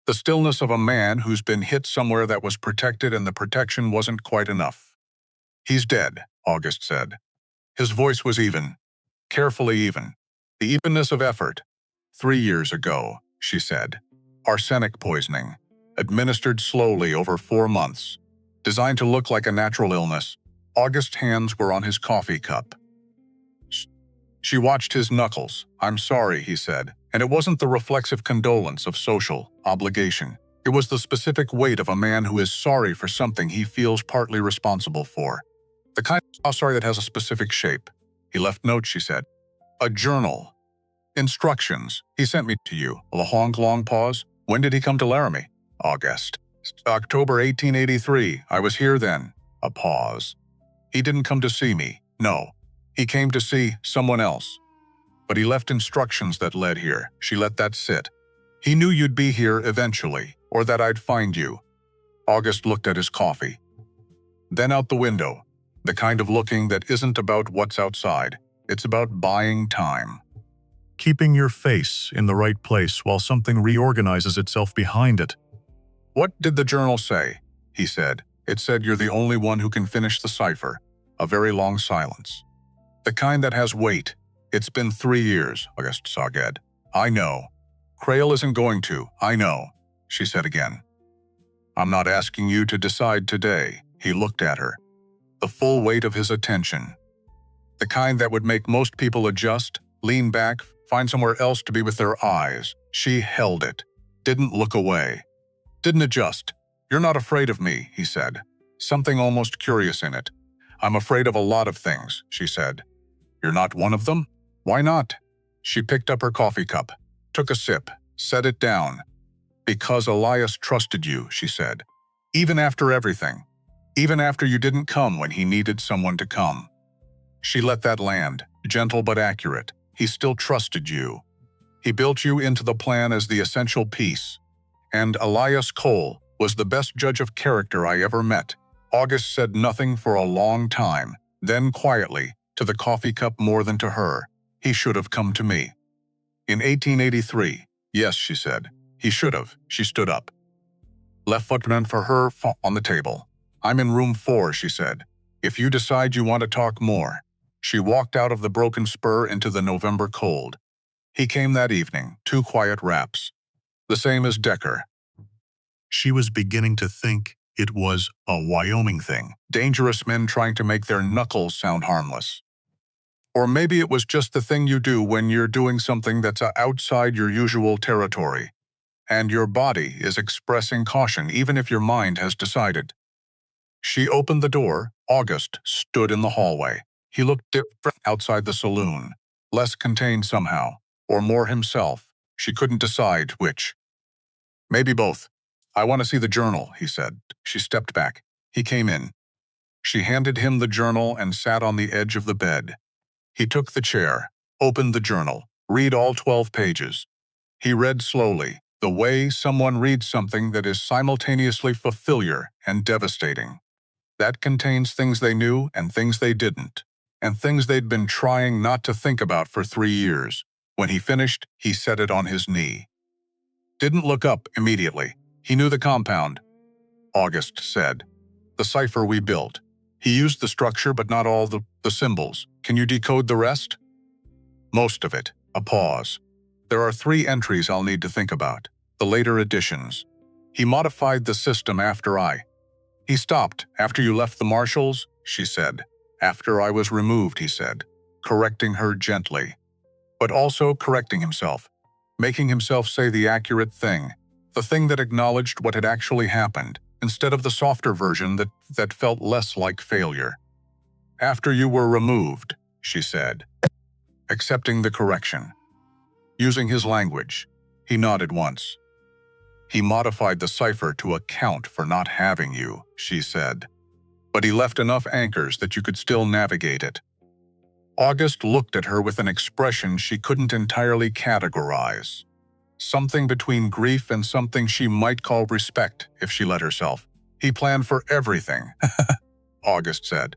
The stillness of a man who's been hit somewhere that was protected and the protection wasn't quite enough. He's dead, August said. His voice was even. Carefully even. The evenness of effort. 3 years ago, she said. Arsenic poisoning. Administered slowly over 4 months. Designed to look like a natural illness. August's hands were on his coffee cup. She watched his knuckles. I'm sorry, he said. And it wasn't the reflexive condolence of social obligation. It was the specific weight of a man who is sorry for something he feels partly responsible for. The kind of sorry that has a specific shape. He left notes, she said. A journal. Instructions. He sent me to you. A long pause. When did he come to Laramie? August. October 1883. I was here then. A pause. He didn't come to see me. No. He came to see someone else. But he left instructions that led here. She let that sit. He knew you'd be here eventually, or that I'd find you. August looked at his coffee. Then out the window. The kind of looking that isn't about what's outside. It's about buying time. Keeping your face in the right place while something reorganizes itself behind it. What did the journal say? He said. It said you're the only one who can finish the cipher. A very long silence. The kind that has weight. It's been 3 years, August Saged. I know. Crail isn't going to, I know, she said again. I'm not asking you to decide today. He looked at her. The full weight of his attention. The kind that would make most people adjust, lean back, find somewhere else to be with their eyes. She held it. Didn't look away. Didn't adjust. You're not afraid of me, he said. Something almost curious in it. I'm afraid of a lot of things, she said. You're not one of them? Why not? She picked up her coffee cup, took a sip, set it down. Because Elias trusted you, she said. Even after everything. Even after you didn't come when he needed someone to come. She let that land, gentle but accurate. He still trusted you. He built you into the plan as the essential piece. And Elias Cole was the best judge of character I ever met. August said nothing for a long time, then quietly, to the coffee cup more than to her. He should have come to me. In 1883, yes, she said. He should have. She stood up. Left footman for her on the table. I'm in room 4, she said. If you decide you want to talk more. She walked out of the broken spur into the November cold. He came that evening, 2 quiet raps. The same as Decker. She was beginning to think it was a Wyoming thing. Dangerous men trying to make their knuckles sound harmless. Or maybe it was just the thing you do when you're doing something that's outside your usual territory, and your body is expressing caution even if your mind has decided. She opened the door. August stood in the hallway. He looked different outside the saloon, less contained somehow, or more himself. She couldn't decide which. Maybe both. I want to see the journal, he said. She stepped back. He came in. She handed him the journal and sat on the edge of the bed. He took the chair, opened the journal, read all 12 pages. He read slowly, the way someone reads something that is simultaneously familiar and devastating. That contains things they knew and things they didn't, and things they'd been trying not to think about for 3 years. When he finished, he set it on his knee. Didn't look up immediately. He knew the compound, August said. The cipher we built. He used the structure but not all the symbols. Can you decode the rest? Most of it. A pause. There are 3 entries I'll need to think about. The later additions. He modified the system after He stopped. After you left the marshals, she said. After I was removed, he said, correcting her gently. But also correcting himself. Making himself say the accurate thing. The thing that acknowledged what had actually happened, instead of the softer version that felt less like failure. After you were removed, she said. Accepting the correction. Using his language. He nodded once. He modified the cipher to account for not having you, she said. But he left enough anchors that you could still navigate it. August looked at her with an expression she couldn't entirely categorize. Something between grief and something she might call respect, if she let herself. He planned for everything, August said.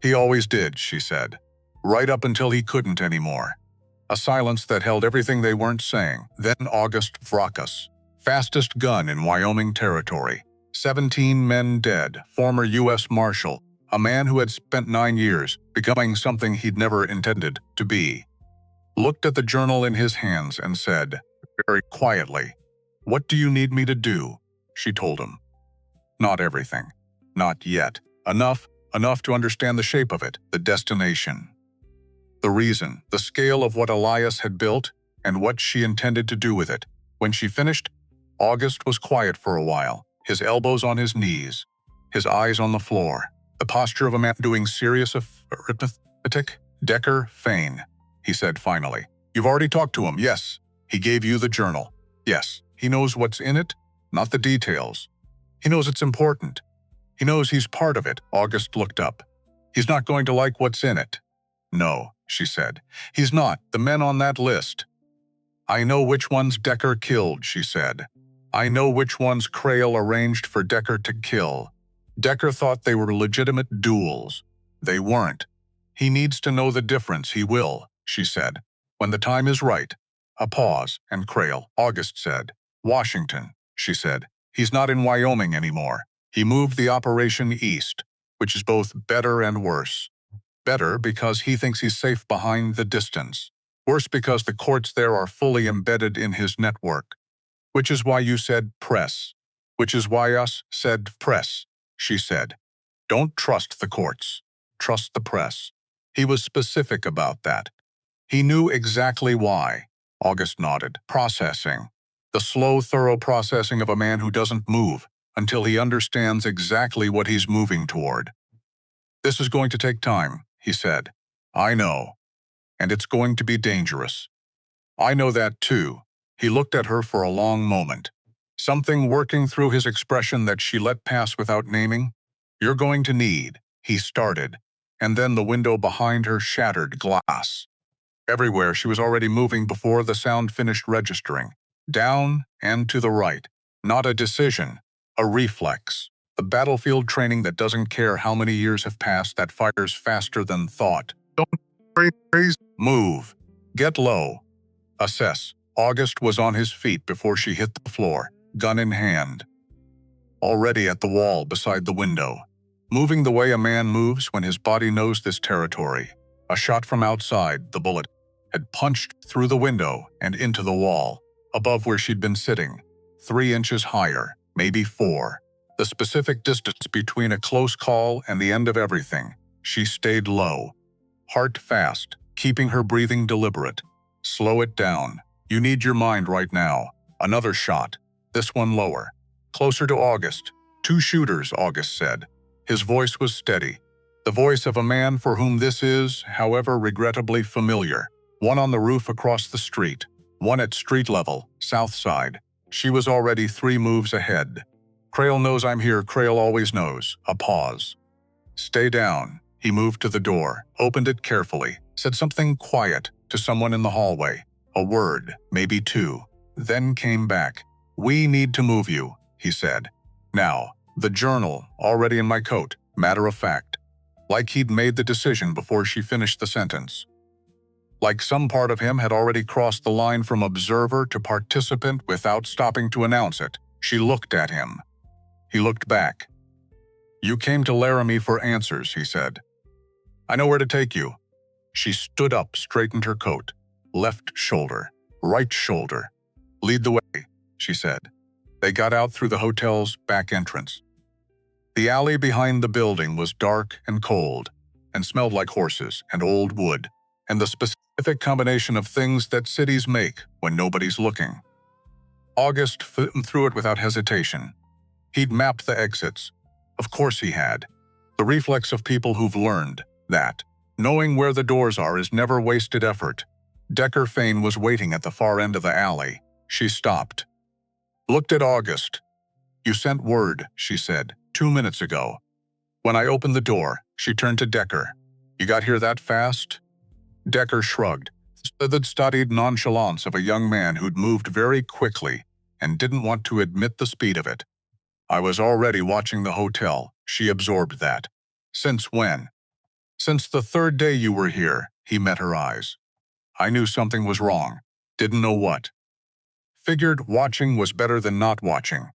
He always did, she said. Right up until he couldn't anymore. A silence that held everything they weren't saying. Then August Vracus. Fastest gun in Wyoming territory. 17 men dead, former U.S. Marshal, a man who had spent 9 years becoming something he'd never intended to be. Looked at the journal in his hands and said, very quietly, "What do you need me to do?" She told him. Not everything. Not yet. Enough to understand the shape of it, the destination. The reason, the scale of what Elias had built, and what she intended to do with it. When she finished, August was quiet for a while, his elbows on his knees, his eyes on the floor, the posture of a man doing serious arithmetic. Decker Fane, he said finally. You've already talked to him, yes. He gave you the journal. Yes, he knows what's in it, not the details. He knows it's important. He knows he's part of it. August looked up. He's not going to like what's in it. No, she said. He's not. The men on that list. I know which ones Decker killed, she said. I know which ones Crail arranged for Decker to kill. Decker thought they were legitimate duels. They weren't. He needs to know the difference. He will, she said. When the time is right. A pause, and Crail, August said. Washington, she said. He's not in Wyoming anymore. He moved the operation east, which is both better and worse. Better because he thinks he's safe behind the distance. Worse because the courts there are fully embedded in his network. Which is why you said press. Which is why us said press, she said. Don't trust the courts. Trust the press. He was specific about that. He knew exactly why. August nodded. Processing. The slow, thorough processing of a man who doesn't move until he understands exactly what he's moving toward. This is going to take time, he said. I know. And it's going to be dangerous. I know that too. He looked at her for a long moment. Something working through his expression that she let pass without naming. You're going to need, he started. And then the window behind her shattered glass. Everywhere she was already moving before the sound finished registering. Down and to the right. Not a decision, a reflex. The battlefield training that doesn't care how many years have passed, that fires faster than thought. Don't freeze. Move. Get low. Assess. August was on his feet before she hit the floor, gun in hand. Already at the wall beside the window. Moving the way a man moves when his body knows this territory. A shot from outside, the bullet, had punched through the window and into the wall, above where she'd been sitting, 3 inches higher, maybe 4. The specific distance between a close call and the end of everything. She stayed low, heart fast, keeping her breathing deliberate. Slow it down. You need your mind right now. Another shot. This one lower. Closer to August. 2 shooters, August said. His voice was steady. The voice of a man for whom this is, however, regrettably familiar. One on the roof across the street. One at street level, south side. She was already 3 moves ahead. Crail knows I'm here. Crail always knows. A pause. Stay down. He moved to the door, opened it carefully, said something quiet to someone in the hallway. A word, maybe 2. Then came back. We need to move you, he said. Now, the journal, already in my coat, matter of fact. like he'd made the decision before she finished the sentence. Like some part of him had already crossed the line from observer to participant without stopping to announce it. She looked at him. He looked back. "You came to Laramie for answers," he said. "I know where to take you." She stood up, straightened her coat. "Left shoulder, right shoulder. Lead the way," she said. They got out through the hotel's back entrance. The alley behind the building was dark and cold, and smelled like horses and old wood, and the specific combination of things that cities make when nobody's looking. August fit through it without hesitation. He'd mapped the exits. Of course he had. The reflex of people who've learned that knowing where the doors are is never wasted effort. Decker Fane was waiting at the far end of the alley. She stopped. Looked at August. "You sent word," she said, 2 minutes ago. When I opened the door, she turned to Decker. "You got here that fast?" Decker shrugged, the studied nonchalance of a young man who'd moved very quickly and didn't want to admit the speed of it. "I was already watching the hotel," she absorbed that. "Since when?" "Since the third day you were here," he met her eyes. "I knew something was wrong. Didn't know what. Figured watching was better than not watching."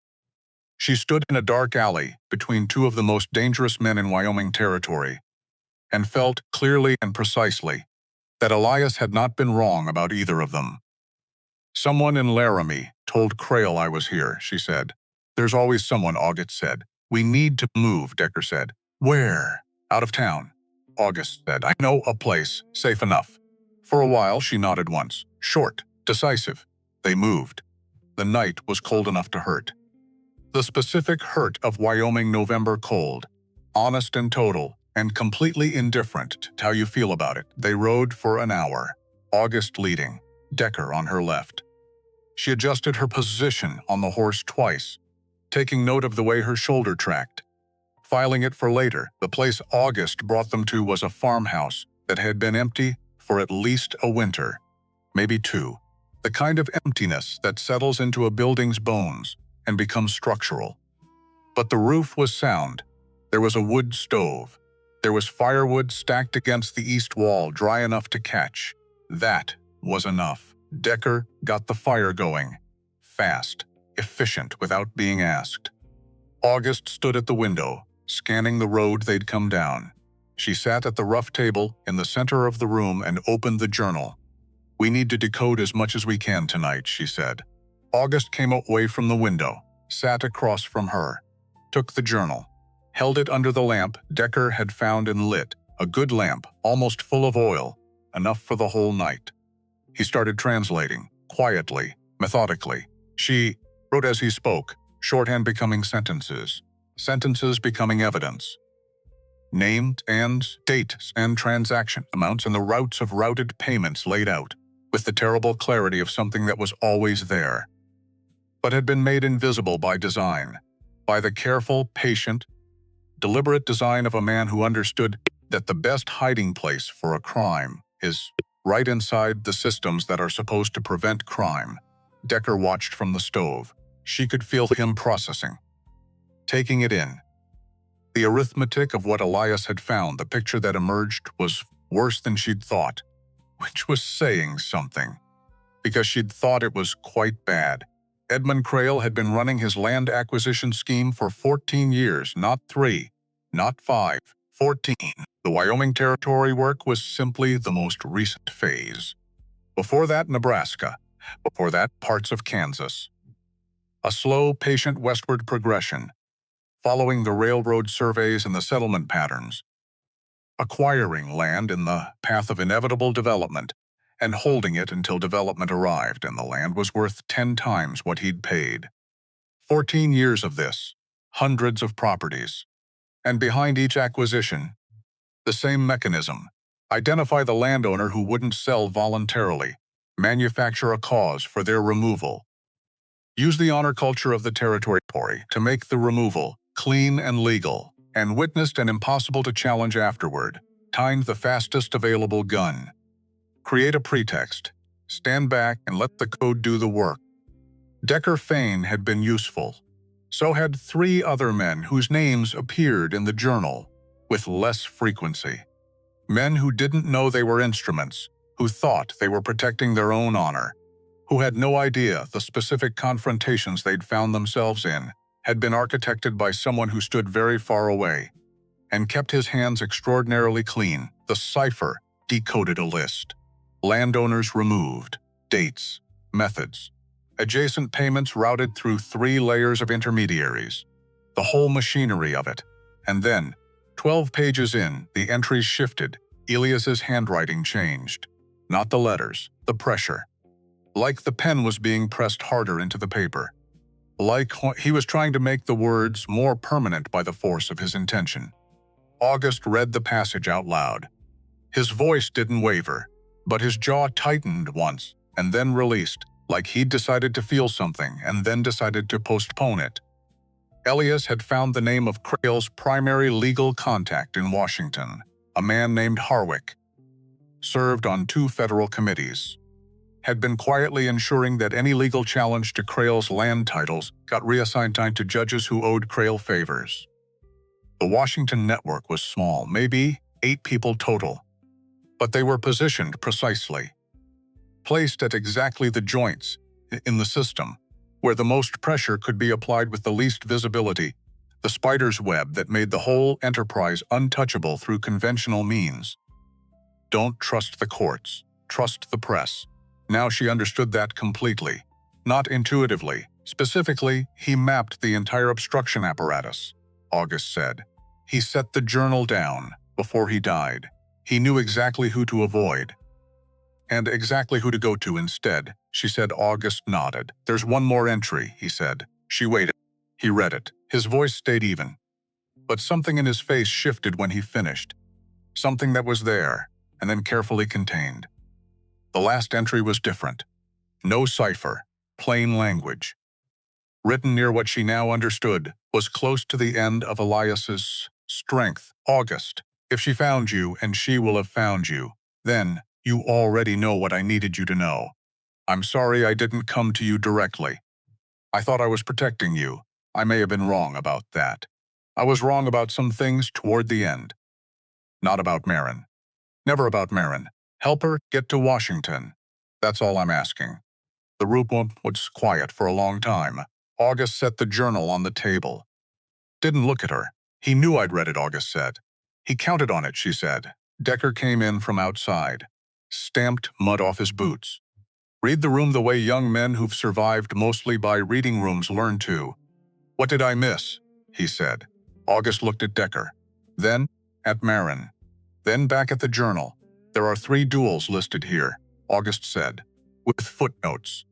She stood in a dark alley between two of the most dangerous men in Wyoming territory and felt clearly and precisely that Elias had not been wrong about either of them. "Someone in Laramie told Crail I was here," she said. "There's always someone," August said. "We need to move," Decker said. "Where?" "Out of town," August said. "I know a place, safe enough." For a while she nodded once, short, decisive. They moved. The night was cold enough to hurt. The specific hurt of Wyoming November cold, honest and total, and completely indifferent to how you feel about it. They rode for an hour, August leading, Decker on her left. She adjusted her position on the horse twice, taking note of the way her shoulder tracked. Filing it for later, the place August brought them to was a farmhouse that had been empty for at least a winter, maybe two. The kind of emptiness that settles into a building's bones and becomes structural. But the roof was sound. There was a wood stove. There was firewood stacked against the east wall, dry enough to catch. That was enough. Decker got the fire going. Fast, efficient, without being asked. August stood at the window, scanning the road they'd come down. She sat at the rough table in the center of the room and opened the journal. "We need to decode as much as we can tonight," she said. August came away from the window, sat across from her, took the journal, held it under the lamp Decker had found and lit, a good lamp, almost full of oil, enough for the whole night. He started translating, quietly, methodically. She wrote as he spoke, shorthand becoming sentences, sentences becoming evidence. Named and dates and transaction amounts and the routes of routed payments laid out, with the terrible clarity of something that was always there, but had been made invisible by design, by the careful, patient, deliberate design of a man who understood that the best hiding place for a crime is right inside the systems that are supposed to prevent crime. Decker watched from the stove. She could feel him processing, taking it in. The arithmetic of what Elias had found, the picture that emerged, was worse than she'd thought, which was saying something, because she'd thought it was quite bad. Edmund Crail had been running his land acquisition scheme for 14 years, not 3, not 5, 14. The Wyoming Territory work was simply the most recent phase. Before that, Nebraska. Before that, parts of Kansas. A slow, patient westward progression, following the railroad surveys and the settlement patterns, acquiring land in the path of inevitable development, and holding it until development arrived and the land was worth 10 times what he'd paid. 14 years of this, hundreds of properties. And behind each acquisition, the same mechanism. Identify the landowner who wouldn't sell voluntarily, manufacture a cause for their removal. Use the honor culture of the territory to make the removal clean and legal, and witnessed and impossible to challenge afterward. Timed the fastest available gun. Create a pretext, stand back and let the code do the work. Decker Fane had been useful. So had 3 other men whose names appeared in the journal. with less frequency. Men who didn't know they were instruments, who thought they were protecting their own honor, who had no idea the specific confrontations they'd found themselves in had been architected by someone who stood very far away and kept his hands extraordinarily clean. The cipher decoded a list. Landowners removed, dates, methods, adjacent payments routed through 3 layers of intermediaries, the whole machinery of it. And then, 12 pages in, the entries shifted. Elias's handwriting changed. Not the letters, the pressure. Like the pen was being pressed harder into the paper. Like he was trying to make the words more permanent by the force of his intention. August read the passage out loud. His voice didn't waver, but his jaw tightened once and then released, like he'd decided to feel something and then decided to postpone it. Elias had found the name of Crail's primary legal contact in Washington, a man named Harwick. Served on 2 federal committees. Had been quietly ensuring that any legal challenge to Crail's land titles got reassigned to judges who owed Crail favors. The Washington network was small, maybe 8 people total. But they were positioned precisely. Placed at exactly the joints in the system, where the most pressure could be applied with the least visibility, the spider's web that made the whole enterprise untouchable through conventional means. Don't trust the courts, trust the press. Now she understood that completely. Not intuitively. Specifically, he mapped the entire obstruction apparatus, August said. He set the journal down before he died. He knew exactly who to avoid. And exactly who to go to instead, she said. August nodded. There's one more entry, he said. She waited. He read it. His voice stayed even. But something in his face shifted when he finished. Something that was there, and then carefully contained. The last entry was different. No cipher, plain language. Written near what she now understood was close to the end of Elias's strength. August, if she found you, and she will have found you, then you already know what I needed you to know. I'm sorry I didn't come to you directly. I thought I was protecting you. I may have been wrong about that. I was wrong about some things toward the end. Not about Maren. Never about Maren. Help her get to Washington. That's all I'm asking. The room was quiet for a long time. August set the journal on the table. Didn't look at her. He knew I'd read it, August said. He counted on it, she said. Decker came in from outside. Stamped mud off his boots. Read the room the way young men who've survived mostly by reading rooms learn to. What did I miss? He said. August looked at Decker. Then at Maren. Then back at the journal. There are 3 duels listed here, August said, with footnotes.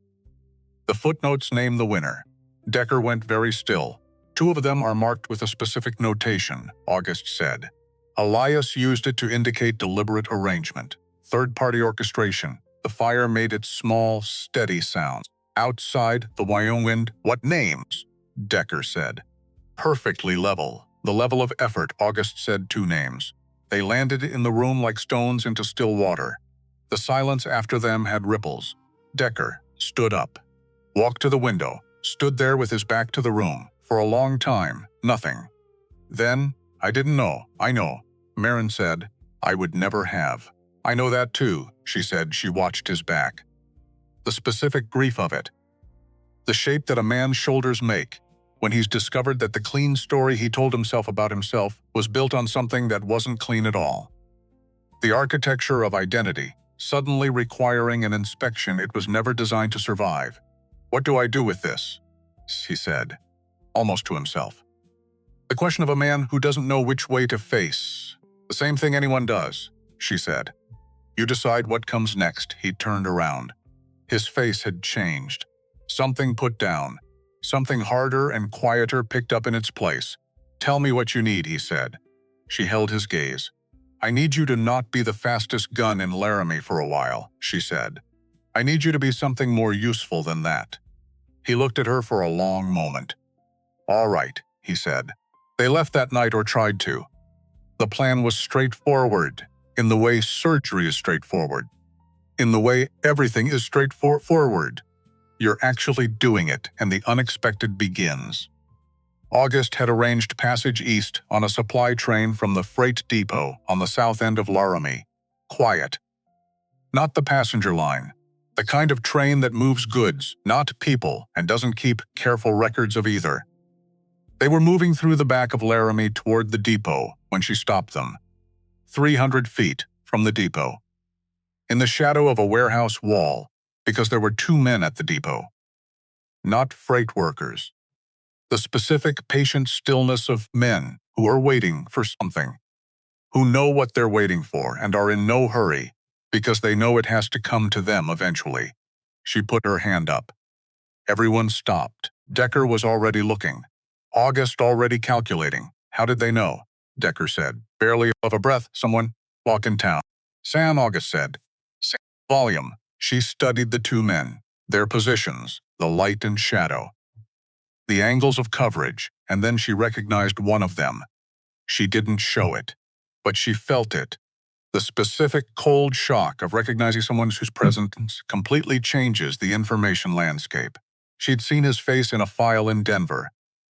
The footnotes name the winner. Decker went very still. 2 of them are marked with a specific notation, August said. Elias used it to indicate deliberate arrangement, third-party orchestration. The fire made its small, steady sounds. Outside the Wyoming, what names? Decker said. Perfectly level. The level of effort, August said. 2 names. They landed in the room like stones into still water. The silence after them had ripples. Decker stood up, walked to the window, stood there with his back to the room. For a long time, nothing. Then, I didn't know. I know, Maren said. I would never have. I know that too, she said. She watched his back. The specific grief of it. The shape that a man's shoulders make when he's discovered that the clean story he told himself about himself was built on something that wasn't clean at all. The architecture of identity, suddenly requiring an inspection it was never designed to survive. What do I do with this? He said, almost to himself. The question of a man who doesn't know which way to face. The same thing anyone does, she said. You decide what comes next. He turned around. His face had changed. Something put down. Something harder and quieter picked up in its place. Tell me what you need, he said. She held his gaze. I need you to not be the fastest gun in Laramie for a while, she said. I need you to be something more useful than that. He looked at her for a long moment. All right, he said. They left that night, or tried to. The plan was straightforward, in the way surgery is straightforward. In the way everything is straightforward. You're actually doing it, and the unexpected begins. August had arranged passage east on a supply train from the freight depot on the south end of Laramie. Quiet. Not the passenger line. The kind of train that moves goods, not people, and doesn't keep careful records of either. They were moving through the back of Laramie toward the depot when she stopped them. 300 feet from the depot. In the shadow of a warehouse wall, because there were 2 men at the depot. Not freight workers. The specific patient stillness of men who are waiting for something, who know what they're waiting for and are in no hurry because they know it has to come to them eventually. She put her hand up. Everyone stopped. Decker was already looking. August already calculating. How did they know? Decker said. Barely above a breath, someone. Walk in town. Sam, August said. Same volume. She studied the 2 men, their positions, the light and shadow, the angles of coverage, and then she recognized one of them. She didn't show it, but she felt it. The specific cold shock of recognizing someone whose presence completely changes the information landscape. She'd seen his face in a file in Denver,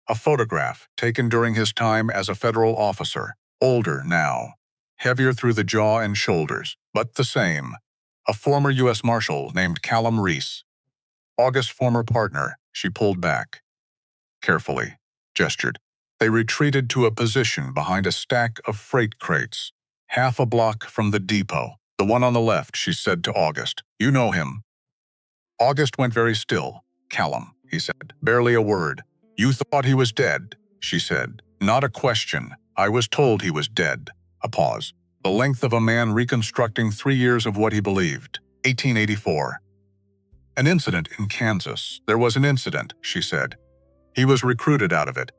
a photograph taken during his time as a federal officer, older now, heavier through the jaw and shoulders, but the same. A former U.S. Marshal named Callum Reese. August's former partner. She pulled back. Carefully, gestured. They retreated to a position behind a stack of freight crates, half a block from the depot. The one on the left, she said to August. You know him. August went very still. Callum, he said. Barely a word. You thought he was dead, she said. Not a question. I was told he was dead. A pause. The length of a man reconstructing 3 years of what he believed. 1884. An incident in Kansas. There was an incident, she said. He was recruited out of it.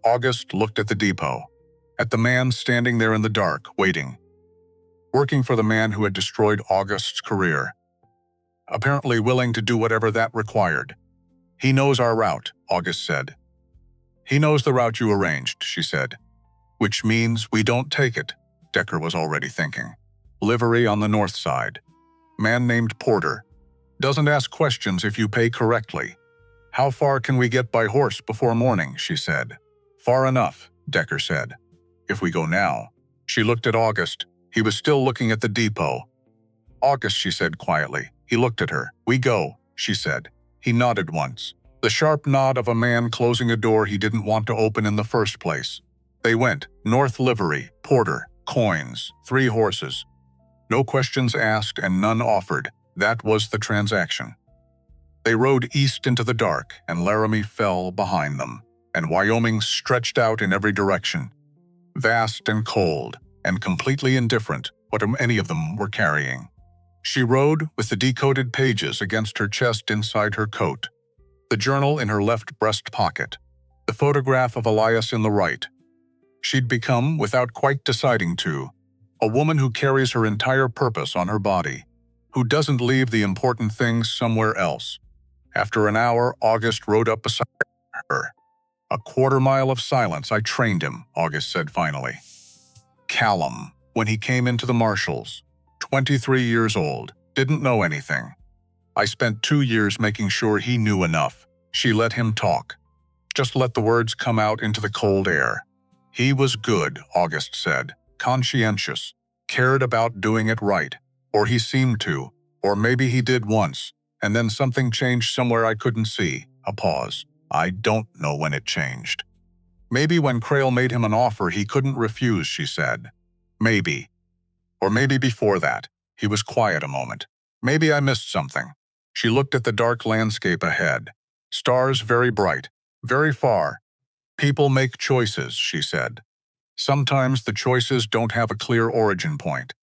August looked at the depot, at the man standing there in the dark, waiting, working for the man who had destroyed August's career, apparently willing to do whatever that required. He knows our route, August said. He knows the route you arranged, she said. Which means we don't take it, Decker was already thinking. Livery on the north side. Man named Porter. Doesn't ask questions if you pay correctly. How far can we get by horse before morning, she said. Far enough, Decker said. If we go now. She looked at August. He was still looking at the depot. August, she said quietly. He looked at her. We go, she said. He nodded once. The sharp nod of a man closing a door he didn't want to open in the first place. They went. North livery, Porter, coins, 3 horses. No questions asked and none offered. That was the transaction. They rode east into the dark, and Laramie fell behind them, and Wyoming stretched out in every direction, vast and cold, and completely indifferent what any of them were carrying. She rode with the decoded pages against her chest inside her coat, the journal in her left breast pocket, the photograph of Elias in the right. She'd become, without quite deciding to, a woman who carries her entire purpose on her body, who doesn't leave the important things somewhere else. After an hour, August rode up beside her. A quarter-mile of silence. I trained him, August said finally. Callum, when he came into the marshals, 23 years old, didn't know anything. I spent 2 years making sure he knew enough. She let him talk. Just let the words come out into the cold air. He was good, August said, conscientious, cared about doing it right, or he seemed to, or maybe he did once. And then something changed somewhere I couldn't see. A pause. I don't know when it changed. Maybe when Crail made him an offer he couldn't refuse, she said. Maybe. Or maybe before that. He was quiet a moment. Maybe I missed something. She looked at the dark landscape ahead. Stars very bright, very far. People make choices, she said. Sometimes the choices don't have a clear origin point.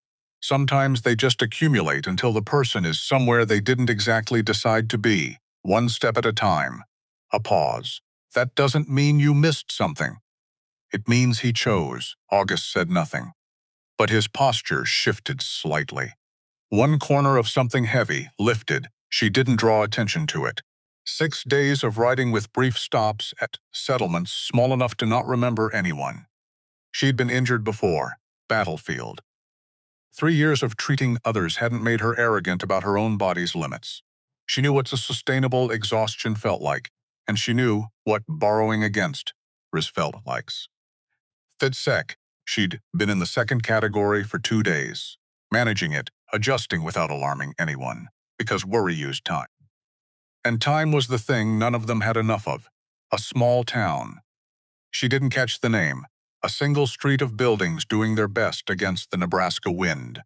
Sometimes they just accumulate until the person is somewhere they didn't exactly decide to be, one step at a time. A pause. That doesn't mean you missed something. It means he chose. August said nothing. But his posture shifted slightly. One corner of something heavy lifted. She didn't draw attention to it. 6 days of riding with brief stops at settlements small enough to not remember anyone. She'd been injured before. Battlefield. 3 years of treating others hadn't made her arrogant about her own body's limits. She knew what a sustainable exhaustion felt like, and she knew what borrowing against. felt likes. FidSec, she'd been in the second category for 2 days, managing it, adjusting without alarming anyone, because worry used time. And time was the thing none of them had enough of. A small town. She didn't catch the name. A single street of buildings doing their best against the Nebraska wind.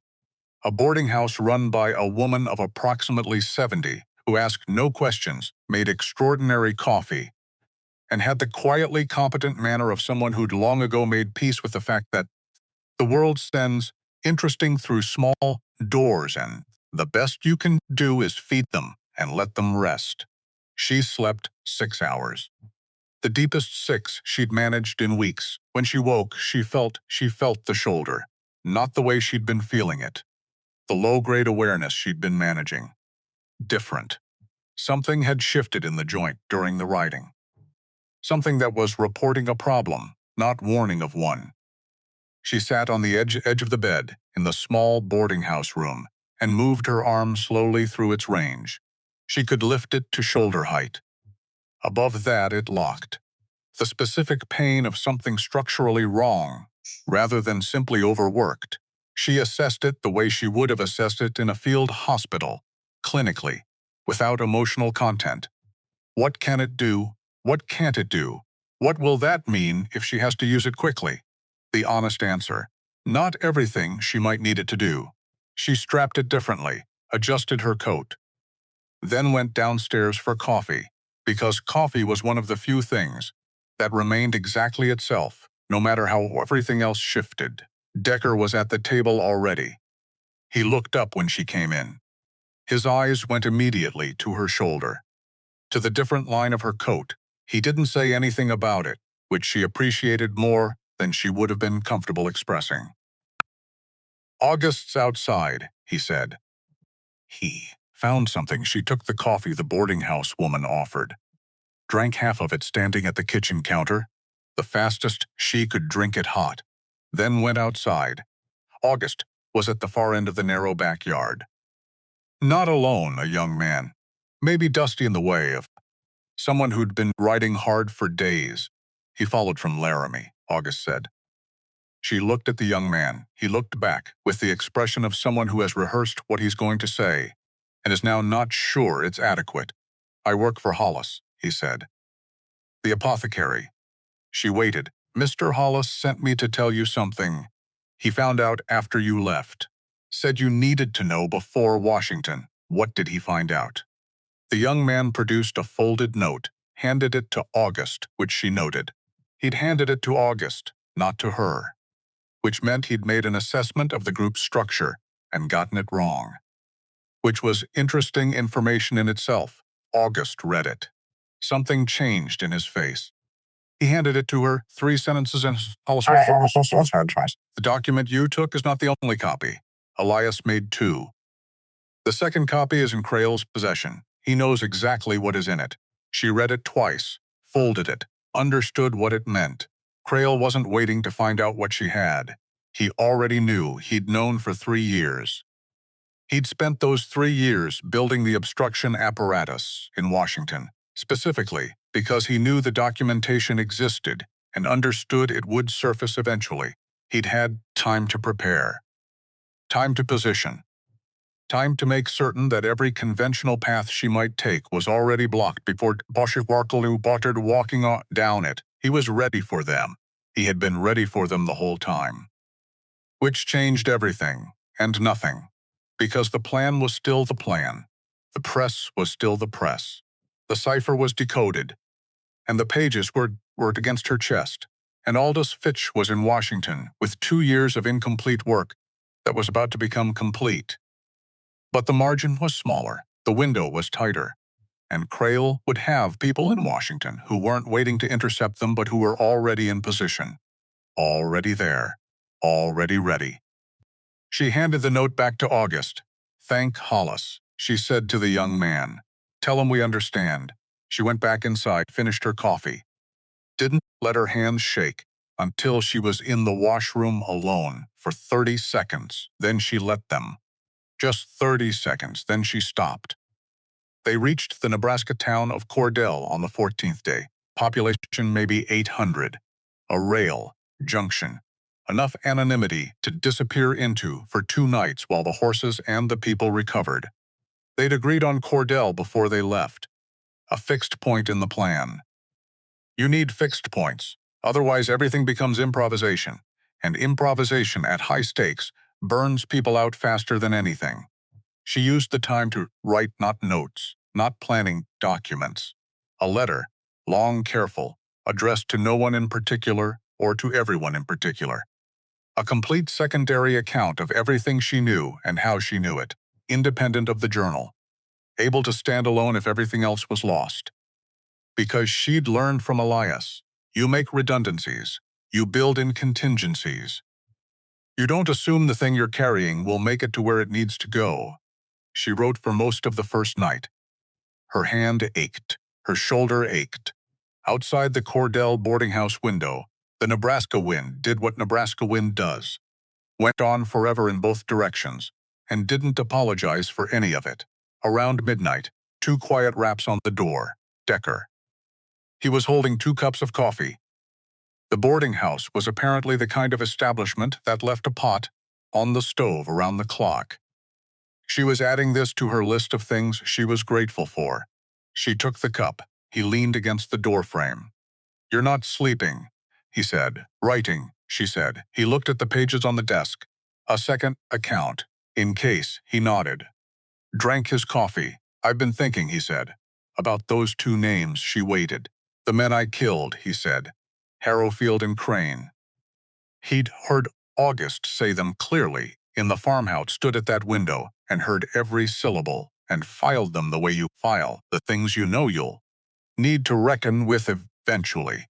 A boarding house run by a woman of approximately 70 who asked no questions, made extraordinary coffee, and had the quietly competent manner of someone who'd long ago made peace with the fact that the world stands interesting through small doors and the best you can do is feed them and let them rest. She slept 6 hours. The deepest 6 she'd managed in weeks. When she woke, she felt the shoulder, not the way she'd been feeling it. The low-grade awareness she'd been managing. Different. Something had shifted in the joint during the riding. Something that was reporting a problem, not warning of one. She sat on the edge of the bed in the small boarding house room and moved her arm slowly through its range. She could lift it to shoulder height. Above that, it locked. The specific pain of something structurally wrong, rather than simply overworked. She assessed it the way she would have assessed it in a field hospital, clinically, without emotional content. What can it do? What can't it do? What will that mean if she has to use it quickly? The honest answer: not everything she might need it to do. She strapped it differently, adjusted her coat, then went downstairs for coffee, because coffee was one of the few things that remained exactly itself, no matter how everything else shifted. Decker was at the table already. He looked up when she came in. His eyes went immediately to her shoulder, to the different line of her coat. He didn't say anything about it, which she appreciated more than she would have been comfortable expressing. "August's outside," he said. He found something. She took the coffee the boarding house woman offered, drank half of it standing at the kitchen counter, the fastest she could drink it hot, then went outside. August was at the far end of the narrow backyard. Not alone, a young man, maybe dusty in the way of someone who'd been riding hard for days. He followed from Laramie, August said. She looked at the young man. He looked back with the expression of someone who has rehearsed what he's going to say and is now not sure it's adequate. "I work for Hollis," he said. "The apothecary." She waited. "Mr. Hollis sent me to tell you something. He found out after you left. Said you needed to know before Washington." What did he find out? The young man produced a folded note, handed it to August, which she noted. He'd handed it to August, not to her, which meant he'd made an assessment of the group's structure and gotten it wrong. Which was interesting information in itself. August read it. Something changed in his face. He handed it to her, 3 sentences in Hollis. "The document you took is not the only copy. Elias made 2. The second copy is in Crail's possession. He knows exactly what is in it." She read it twice, folded it, understood what it meant. Crail wasn't waiting to find out what she had. He already knew. He'd known for 3 years. He'd spent those 3 years building the obstruction apparatus in Washington, specifically because he knew the documentation existed and understood it would surface eventually. He'd had time to prepare, time to position, time to make certain that every conventional path she might take was already blocked before Boschwarkelu bottered walking down it. He was ready for them. He had been ready for them the whole time. Which changed everything and nothing, because the plan was still the plan. The press was still the press. The cipher was decoded, and the pages were against her chest. And Aldous Fitch was in Washington with 2 years of incomplete work that was about to become complete. But the margin was smaller, the window was tighter, and Crail would have people in Washington who weren't waiting to intercept them but who were already in position, already there, already ready. She handed the note back to August. "Thank Hollis," she said to the young man. "Tell him we understand." She went back inside, finished her coffee. Didn't let her hands shake until she was in the washroom alone for 30 seconds. Then she let them. Just 30 seconds, then she stopped. They reached the Nebraska town of Cordell on the 14th day. Population maybe 800. A rail junction. Enough anonymity to disappear into for 2 nights while the horses and the people recovered. They'd agreed on Cordell before they left. A fixed point in the plan. You need fixed points, otherwise everything becomes improvisation, and improvisation at high stakes burns people out faster than anything. She used the time to write not notes, not planning documents. A letter, long, careful, addressed to no one in particular or to everyone in particular. A complete secondary account of everything she knew and how she knew it, independent of the journal, able to stand alone if everything else was lost. Because she'd learned from Elias, you make redundancies, you build in contingencies. You don't assume the thing you're carrying will make it to where it needs to go. She wrote for most of the first night. Her hand ached, her shoulder ached. Outside the Cordell boarding house window, the Nebraska wind did what Nebraska wind does. Went on forever in both directions, and didn't apologize for any of it. Around midnight, 2 quiet raps on the door. Decker. He was holding 2 cups of coffee. The boarding house was apparently the kind of establishment that left a pot on the stove around the clock. She was adding this to her list of things she was grateful for. She took the cup. He leaned against the doorframe. "You're not sleeping," he said. "Writing," she said. He looked at the pages on the desk. A second account. In case, he nodded. Drank his coffee. "I've been thinking," he said. "About those 2 names." She waited. "The men I killed," he said. "Harrowfield and Crane." He'd heard August say them clearly in the farmhouse, stood at that window and heard every syllable and filed them the way you file the things you know you'll need to reckon with eventually.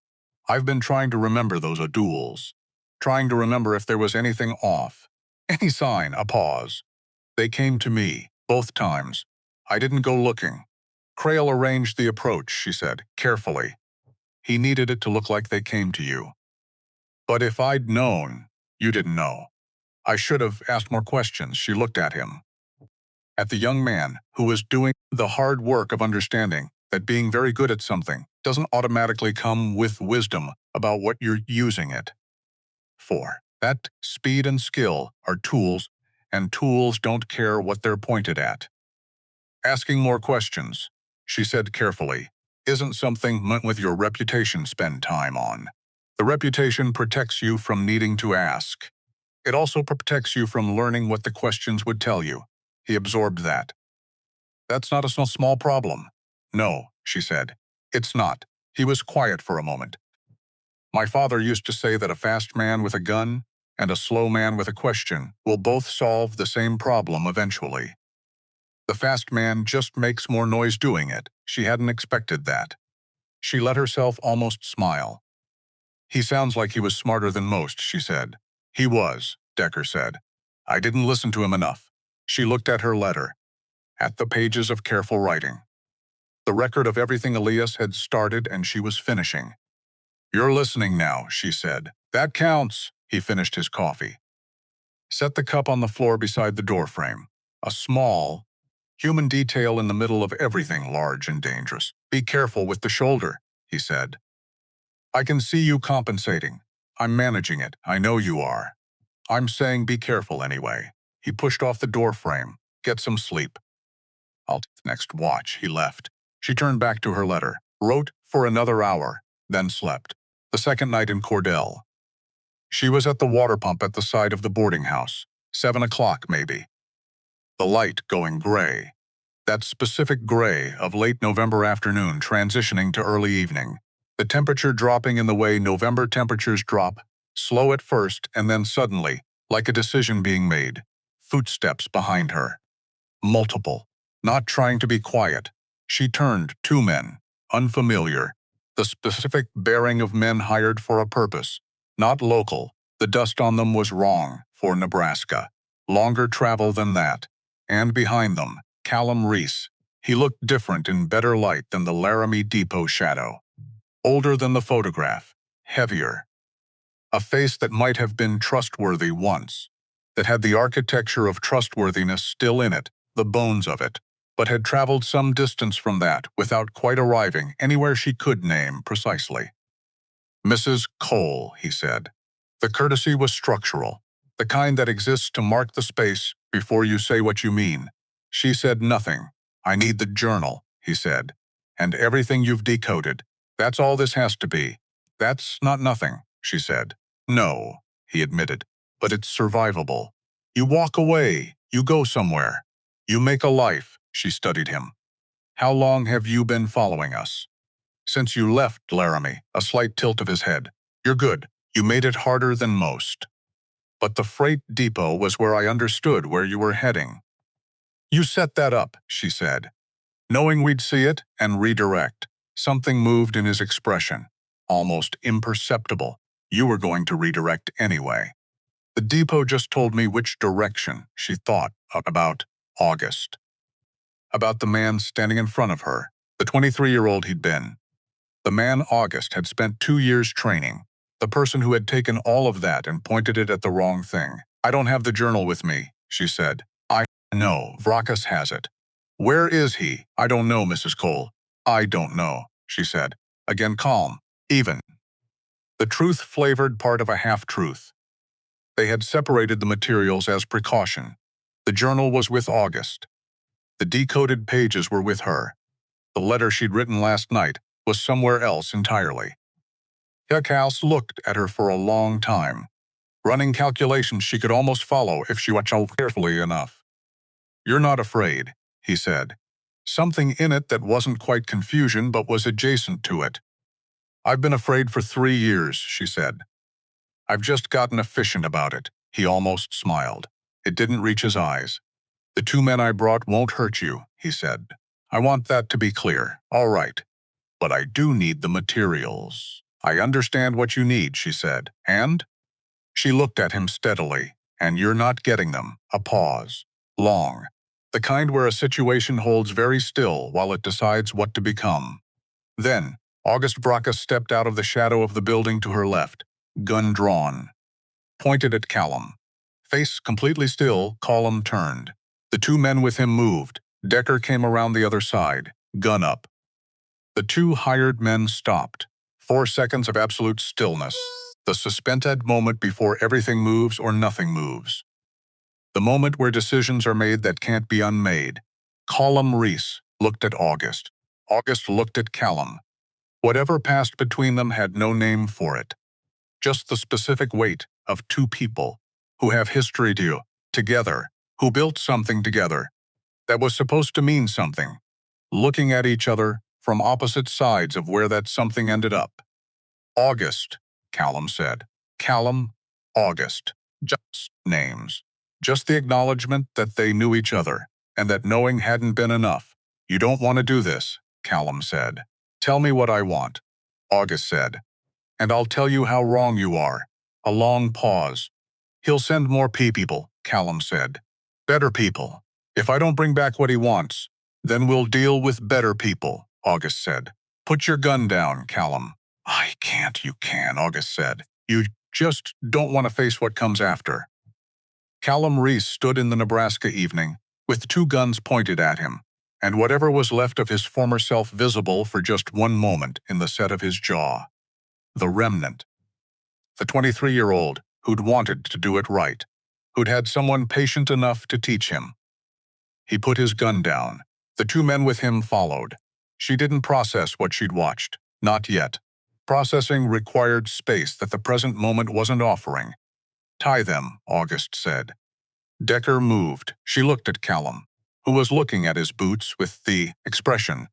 I've been trying to remember those duels, trying to remember if there was anything off, any sign. A pause. "They came to me, both times. I didn't go looking." Crail arranged the approach, she said, carefully. "He needed it to look like they came to you. But if I'd known, you didn't know. I should have asked more questions." She looked at him. At the young man who was doing the hard work of understanding that being very good at something doesn't automatically come with wisdom about what you're using it for. That speed and skill are tools, and tools don't care what they're pointed at. "Asking more questions," she said carefully, "isn't something meant with your reputation spend time on. The reputation protects you from needing to ask. It also protects you from learning what the questions would tell you." He absorbed that. "That's not a small problem." "No," she said. "It's not." He was quiet for a moment. "My father used to say that a fast man with a gun and a slow man with a question will both solve the same problem eventually. The fast man just makes more noise doing it." She hadn't expected that. She let herself almost smile. "He sounds like he was smarter than most," she said. "He was," Decker said. "I didn't listen to him enough." She looked at her letter, at the pages of careful writing. The record of everything Elias had started and she was finishing. "You're listening now," she said. "That counts." He finished his coffee. Set the cup on the floor beside the doorframe. A small, human detail in the middle of everything large and dangerous. "Be careful with the shoulder," he said. "I can see you compensating. I'm managing it. I know you are. I'm saying be careful anyway." He pushed off the doorframe. "Get some sleep." "I'll take the next watch." He left. She turned back to her letter, wrote for another hour, then slept. The second night in Cordell. She was at the water pump at the side of the boarding house. 7 o'clock, maybe. The light going gray. That specific gray of late November afternoon transitioning to early evening. The temperature dropping in the way November temperatures drop, slow at first and then suddenly, like a decision being made. Footsteps behind her. Multiple. Not trying to be quiet. She turned. 2 men. Unfamiliar. The specific bearing of men hired for a purpose. Not local. The dust on them was wrong, for Nebraska. Longer travel than that. And behind them, Callum Reese. He looked different in better light than the Laramie depot shadow. Older than the photograph. Heavier. A face that might have been trustworthy once. That had the architecture of trustworthiness still in it, the bones of it. but had traveled some distance from that without quite arriving anywhere she could name precisely. Mrs. Cole, he said. The courtesy was structural, the kind that exists to mark the space before you say what you mean. She said nothing. I need the journal, he said. And everything you've decoded. That's all this has to be. That's not nothing, she said. No, he admitted, but it's survivable. You walk away, you go somewhere. You make a life, she studied him. How long have you been following us? Since you left Laramie, a slight tilt of his head. You're good. You made it harder than most. But the freight depot was where I understood where you were heading. You set that up, she said. Knowing we'd see it and redirect, something moved in his expression, almost imperceptible. You were going to redirect anyway. The depot just told me which direction she thought about August. About the man standing in front of her, the 23-year-old he'd been. The man August had spent 2 years training, the person who had taken all of that and pointed it at the wrong thing. I don't have the journal with me, she said. I know, Vrachas has it. Where is he? I don't know, Mrs. Cole. I don't know, she said, again calm, even. The truth-flavored part of a half-truth. They had separated the materials as precaution. The journal was with August. The decoded pages were with her. The letter she'd written last night was somewhere else entirely. Hickhouse looked at her for a long time, running calculations she could almost follow if she watched carefully enough. You're not afraid, he said. Something in it that wasn't quite confusion but was adjacent to it. I've been afraid for 3 years, she said. I've just gotten efficient about it, he almost smiled. It didn't reach his eyes. The 2 men I brought won't hurt you, he said. I want that to be clear. All right. But I do need the materials. I understand what you need, she said. And? She looked at him steadily. And you're not getting them. A pause. Long. The kind where a situation holds very still while it decides what to become. Then, August Vrachas stepped out of the shadow of the building to her left, gun drawn. Pointed at Callum. Face completely still, Callum turned. The 2 men with him moved. Decker came around the other side, gun up. The 2 hired men stopped. 4 seconds of absolute stillness. The suspended moment before everything moves or nothing moves. The moment where decisions are made that can't be unmade. Callum Reese looked at August. August looked at Callum. Whatever passed between them had no name for it. Just the specific weight of 2 people who have history together, who built something together that was supposed to mean something, looking at each other from opposite sides of where that something ended up. August, Callum said. Callum, August. Just names. Just the acknowledgement that they knew each other, and that knowing hadn't been enough. You don't want to do this, Callum said. Tell me what I want, August said. And I'll tell you how wrong you are. A long pause. He'll send more people, Callum said. Better people. If I don't bring back what he wants, then we'll deal with better people, August said. Put your gun down, Callum. I can't, you can, August said. You just don't want to face what comes after. Callum Reese stood in the Nebraska evening, with 2 guns pointed at him, and whatever was left of his former self visible for just one moment in the set of his jaw. The remnant. The 23-year-old who'd wanted to do it right, who'd had someone patient enough to teach him. He put his gun down. The 2 men with him followed. She didn't process what she'd watched. Not yet. Processing required space that the present moment wasn't offering. Tie them, August said. Decker moved. She looked at Callum, who was looking at his boots with the expression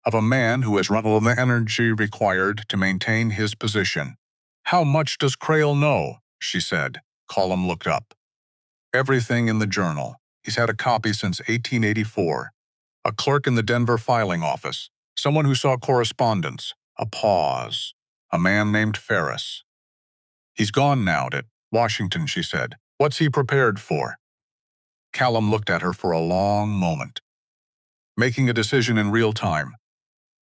of a man who has run all the energy required to maintain his position. How much does Crail know? She said. Callum looked up. Everything in the journal. He's had a copy since 1884. A clerk in the Denver filing office. Someone who saw correspondence. A pause. A man named Ferris. He's gone now to Washington, she said. What's he prepared for? Callum looked at her for a long moment, making a decision in real time.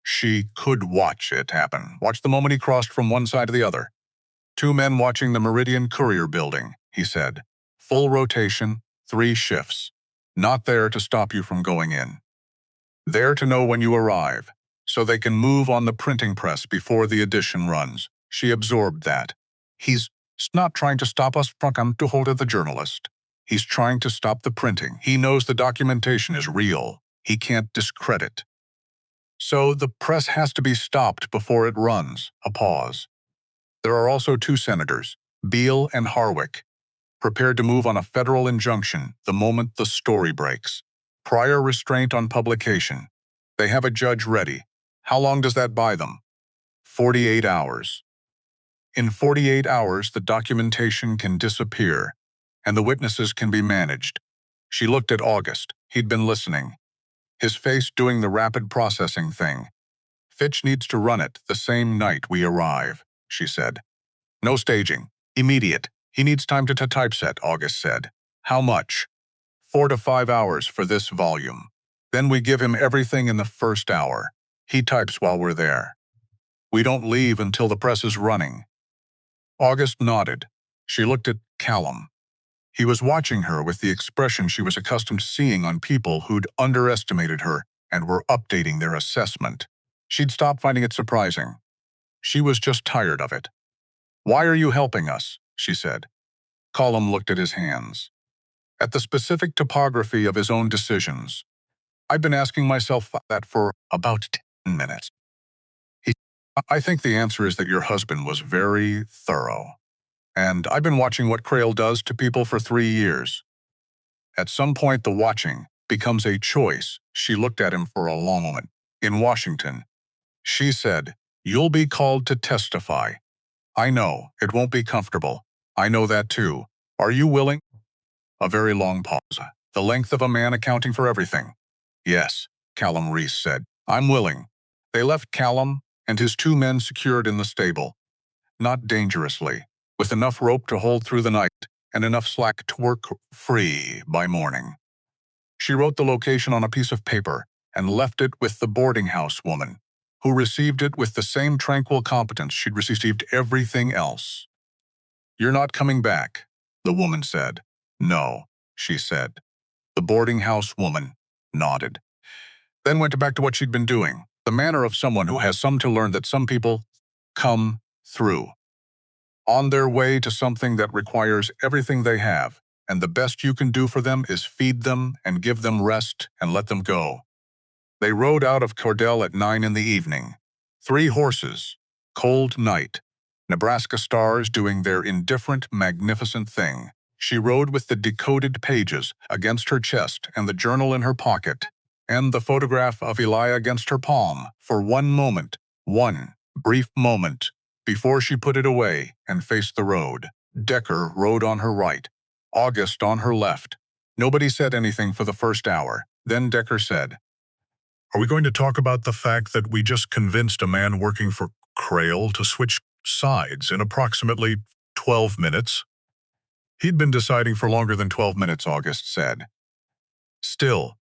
She could watch it happen. Watch the moment he crossed from one side to the other. 2 men watching the Meridian Courier building, he said. Full rotation, 3 shifts. Not there to stop you from going in. There to know when you arrive, so they can move on the printing press before the edition runs. She absorbed that. He's not trying to stop us from to hold of the journalist. He's trying to stop the printing. He knows the documentation is real. He can't discredit. So the press has to be stopped before it runs. A pause. There are also two senators, Beale and Harwick, prepared to move on a federal injunction the moment the story breaks. Prior restraint on publication. They have a judge ready. How long does that buy them? 48 hours. In 48 hours, the documentation can disappear, and the witnesses can be managed. She looked at August. He'd been listening. His face doing the rapid processing thing. Fitch needs to run it the same night we arrive, she said. No staging. Immediate. He needs time to typeset, August said. How much? 4 to 5 hours for this volume. Then we give him everything in the first hour. He types while we're there. We don't leave until the press is running. August nodded. She looked at Callum. He was watching her with the expression she was accustomed to seeing on people who'd underestimated her and were updating their assessment. She'd stopped finding it surprising. She was just tired of it. Why are you helping us? She said. Callum looked at his hands. At the specific topography of his own decisions. I've been asking myself that for about 10 minutes. I think the answer is that your husband was very thorough. And I've been watching what Crail does to people for 3 years. At some point, the watching becomes a choice. She looked at him for a long moment. In Washington, she said, you'll be called to testify. I know, it won't be comfortable. I know that too. Are you willing? A very long pause. The length of a man accounting for everything. Yes, Callum Reese said. I'm willing. They left Callum and his 2 men secured in the stable. Not dangerously, with enough rope to hold through the night and enough slack to work free by morning. She wrote the location on a piece of paper and left it with the boarding house woman, who received it with the same tranquil competence she'd received everything else. You're not coming back, the woman said. No, she said. The boarding house woman nodded. Then went back to what she'd been doing, the manner of someone who has some to learn that some people come through. On their way to something that requires everything they have, and the best you can do for them is feed them and give them rest and let them go. They rode out of Cordell at 9 in the evening. 3 horses, cold night, Nebraska stars doing their indifferent, magnificent thing. She rode with the decoded pages against her chest and the journal in her pocket, and the photograph of Eli against her palm for one moment, one brief moment, before she put it away and faced the road. Decker rode on her right, August on her left. Nobody said anything for the first hour. Then Decker said, Are we going to talk about the fact that we just convinced a man working for Crail to switch sides in approximately 12 minutes? He'd been deciding for longer than 12 minutes, August said. Still,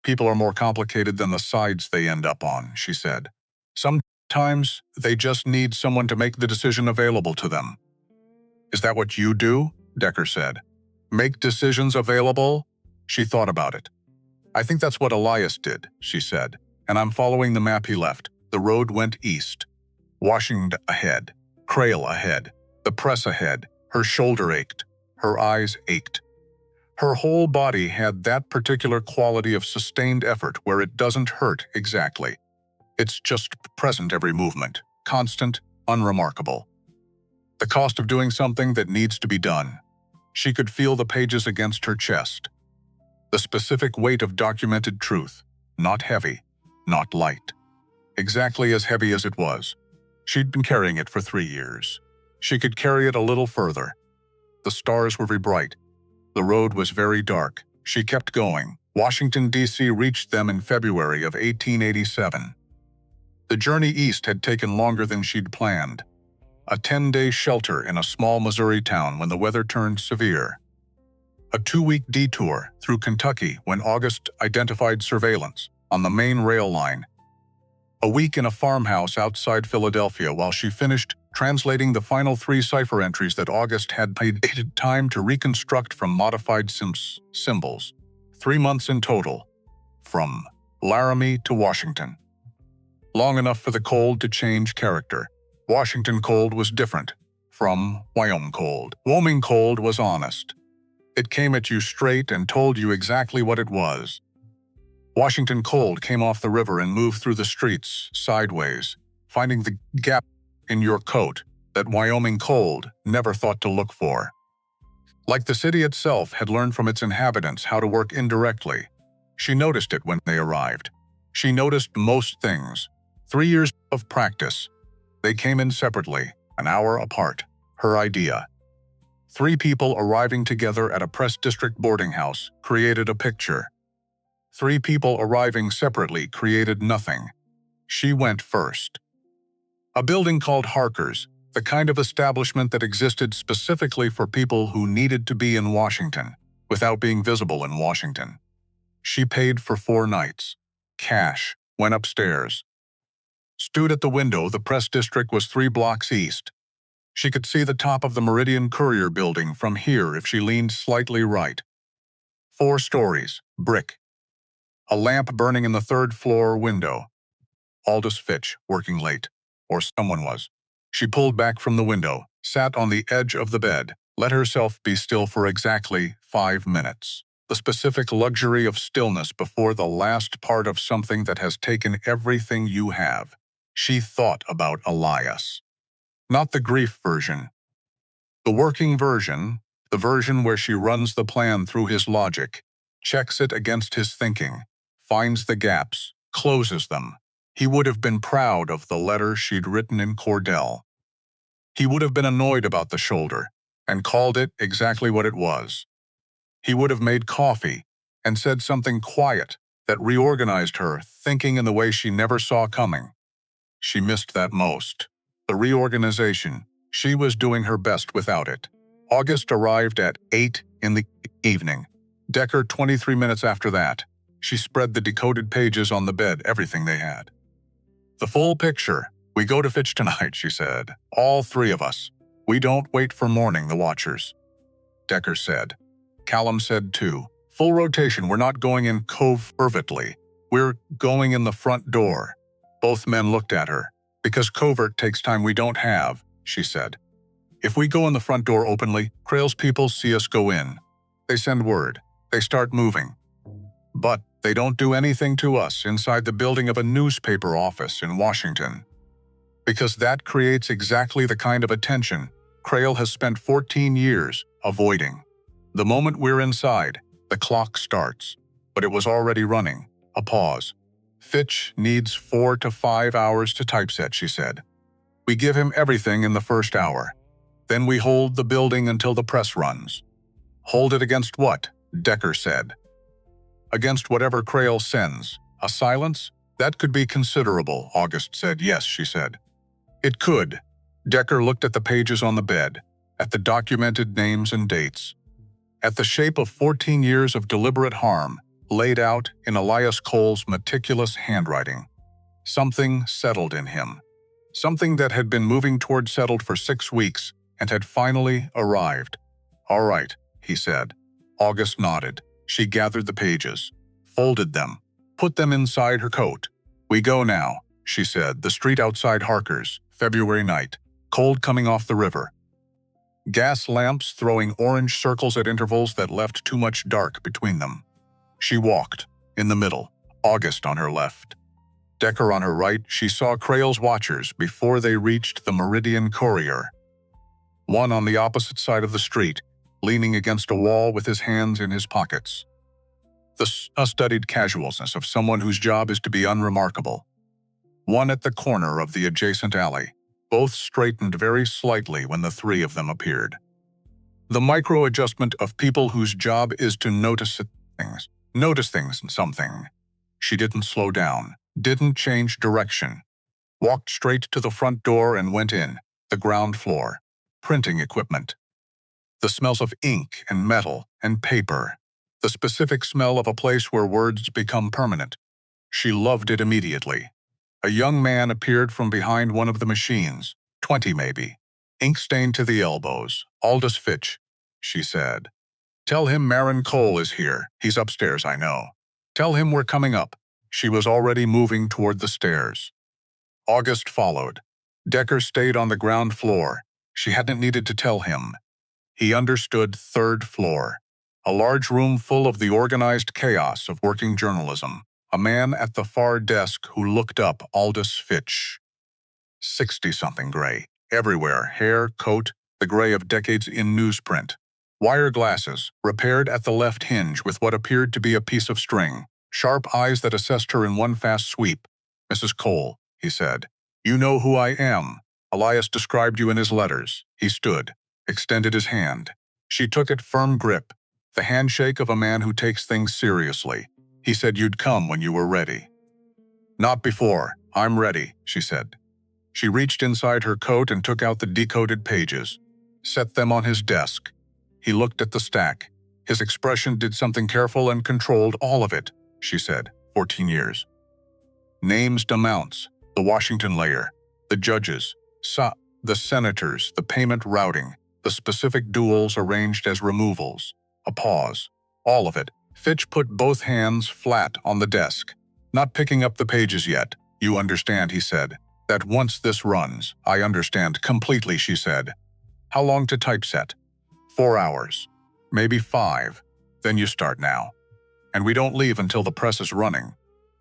people are more complicated than the sides they end up on, she said. Sometimes they just need someone to make the decision available to them. Is that what you do? Decker said. Make decisions available? She thought about it. I think that's what Elias did, she said, and I'm following the map he left. The road went east. Washington ahead, Crail ahead, the press ahead. Her shoulder ached. Her eyes ached. Her whole body had that particular quality of sustained effort where it doesn't hurt exactly. It's just present every movement, constant, unremarkable. The cost of doing something that needs to be done. She could feel the pages against her chest. The specific weight of documented truth, not heavy, not light. Exactly as heavy as it was. She'd been carrying it for 3 years. She could carry it a little further. The stars were very bright. The road was very dark. She kept going. Washington, D.C. reached them in February of 1887. The journey east had taken longer than she'd planned. A 10-day shelter in a small Missouri town when the weather turned severe. A 2-week detour through Kentucky when August identified surveillance on the main rail line. A week in a farmhouse outside Philadelphia while she finished translating the final 3 cipher entries that August had needed time to reconstruct from modified symbols. 3 months in total. From Laramie to Washington. Long enough for the cold to change character. Washington cold was different from Wyoming cold. Wyoming cold was honest. It came at you straight and told you exactly what it was. Washington cold came off the river and moved through the streets sideways, finding the gap in your coat that Wyoming cold never thought to look for. Like the city itself had learned from its inhabitants how to work indirectly. She noticed it when they arrived. She noticed most things. 3 years of practice. They came in separately, an hour apart. Her idea. 3 people arriving together at a press district boarding house created a picture. 3 people arriving separately created nothing. She went first. A building called Harker's, the kind of establishment that existed specifically for people who needed to be in Washington, without being visible in Washington. She paid for 4 nights. Cash. Went upstairs. Stood at the window. The press district was 3 blocks east. She could see the top of the Meridian Courier building from here if she leaned slightly right. 4 stories, brick. A lamp burning in the 3rd floor window. Aldous Fitch, working late. Or someone was. She pulled back from the window, sat on the edge of the bed, let herself be still for exactly 5 minutes. The specific luxury of stillness before the last part of something that has taken everything you have. She thought about Elias. Not the grief version. The working version, the version where she runs the plan through his logic, checks it against his thinking, finds the gaps, closes them. He would have been proud of the letter she'd written in Cordell. He would have been annoyed about the shoulder and called it exactly what it was. He would have made coffee and said something quiet that reorganized her thinking in the way she never saw coming. She missed that most. The reorganization. She was doing her best without it. August arrived at 8 in the evening. Decker 23 minutes after that. She spread the decoded pages on the bed, everything they had. The full picture. We go to Fitch tonight, she said. All 3 of us. We don't wait for morning, the watchers. Decker said. Callum said too. Full rotation, we're not going in covertly. We're going in the front door. Both men looked at her. Because covert takes time we don't have, she said. If we go in the front door openly, Crail's people see us go in. They send word. They start moving. But they don't do anything to us inside the building of a newspaper office in Washington. Because that creates exactly the kind of attention Crail has spent 14 years avoiding. The moment we're inside, the clock starts. But it was already running. A pause. Fitch needs 4 to 5 hours to typeset, she said. We give him everything in the first hour. Then we hold the building until the press runs. Hold it against what? Decker said. Against whatever Crail sends. A silence? That could be considerable, August said. Yes, she said. It could. Decker looked at the pages on the bed, at the documented names and dates, at the shape of 14 years of deliberate harm, laid out in Elias Cole's meticulous handwriting. Something settled in him. Something that had been moving toward settled for 6 weeks and had finally arrived. All right, he said. August nodded. She gathered the pages, folded them, put them inside her coat. We go now, she said. The street outside Harker's, February night, cold coming off the river. Gas lamps throwing orange circles at intervals that left too much dark between them. She walked, in the middle, August on her left. Decker on her right. She saw Crail's watchers before they reached the Meridian Courier. One on the opposite side of the street, leaning against a wall with his hands in his pockets. The studied casualness of someone whose job is to be unremarkable. One at the corner of the adjacent alley. Both straightened very slightly when the 3 of them appeared. The micro-adjustment of people whose job is to notice things. Notice things in something. She didn't slow down, didn't change direction. Walked straight to the front door and went in, the ground floor. Printing equipment. The smells of ink and metal and paper. The specific smell of a place where words become permanent. She loved it immediately. A young man appeared from behind one of the machines, 20 maybe. Ink stained to the elbows. Aldous Fitch, she said. Tell him Maren Cole is here. He's upstairs, I know. Tell him we're coming up. She was already moving toward the stairs. August followed. Decker stayed on the ground floor. She hadn't needed to tell him. He understood. Third floor. A large room full of the organized chaos of working journalism. A man at the far desk who looked up. Aldous Fitch. 60-something gray. Everywhere, hair, coat, the gray of decades in newsprint. Wire glasses, repaired at the left hinge with what appeared to be a piece of string. Sharp eyes that assessed her in one fast sweep. "Mrs. Cole," he said. "You know who I am. Elias described you in his letters." He stood, extended his hand. She took it. Firm grip, the handshake of a man who takes things seriously. He said you'd come when you were ready. "Not before. I'm ready," she said. She reached inside her coat and took out the decoded pages, set them on his desk. He looked at the stack. His expression did something careful and controlled. "All of it," she said. 14 years. Names, amounts, the Washington layer, the judges, the senators, the payment routing, the specific duels arranged as removals. A pause. "All of it." Fitch put both hands flat on the desk. "Not picking up the pages yet. You understand," he said. "That once this runs." "I understand completely," she said. "How long to typeset?" 4 hours. Maybe 5. Then you start now. And we don't leave until the press is running."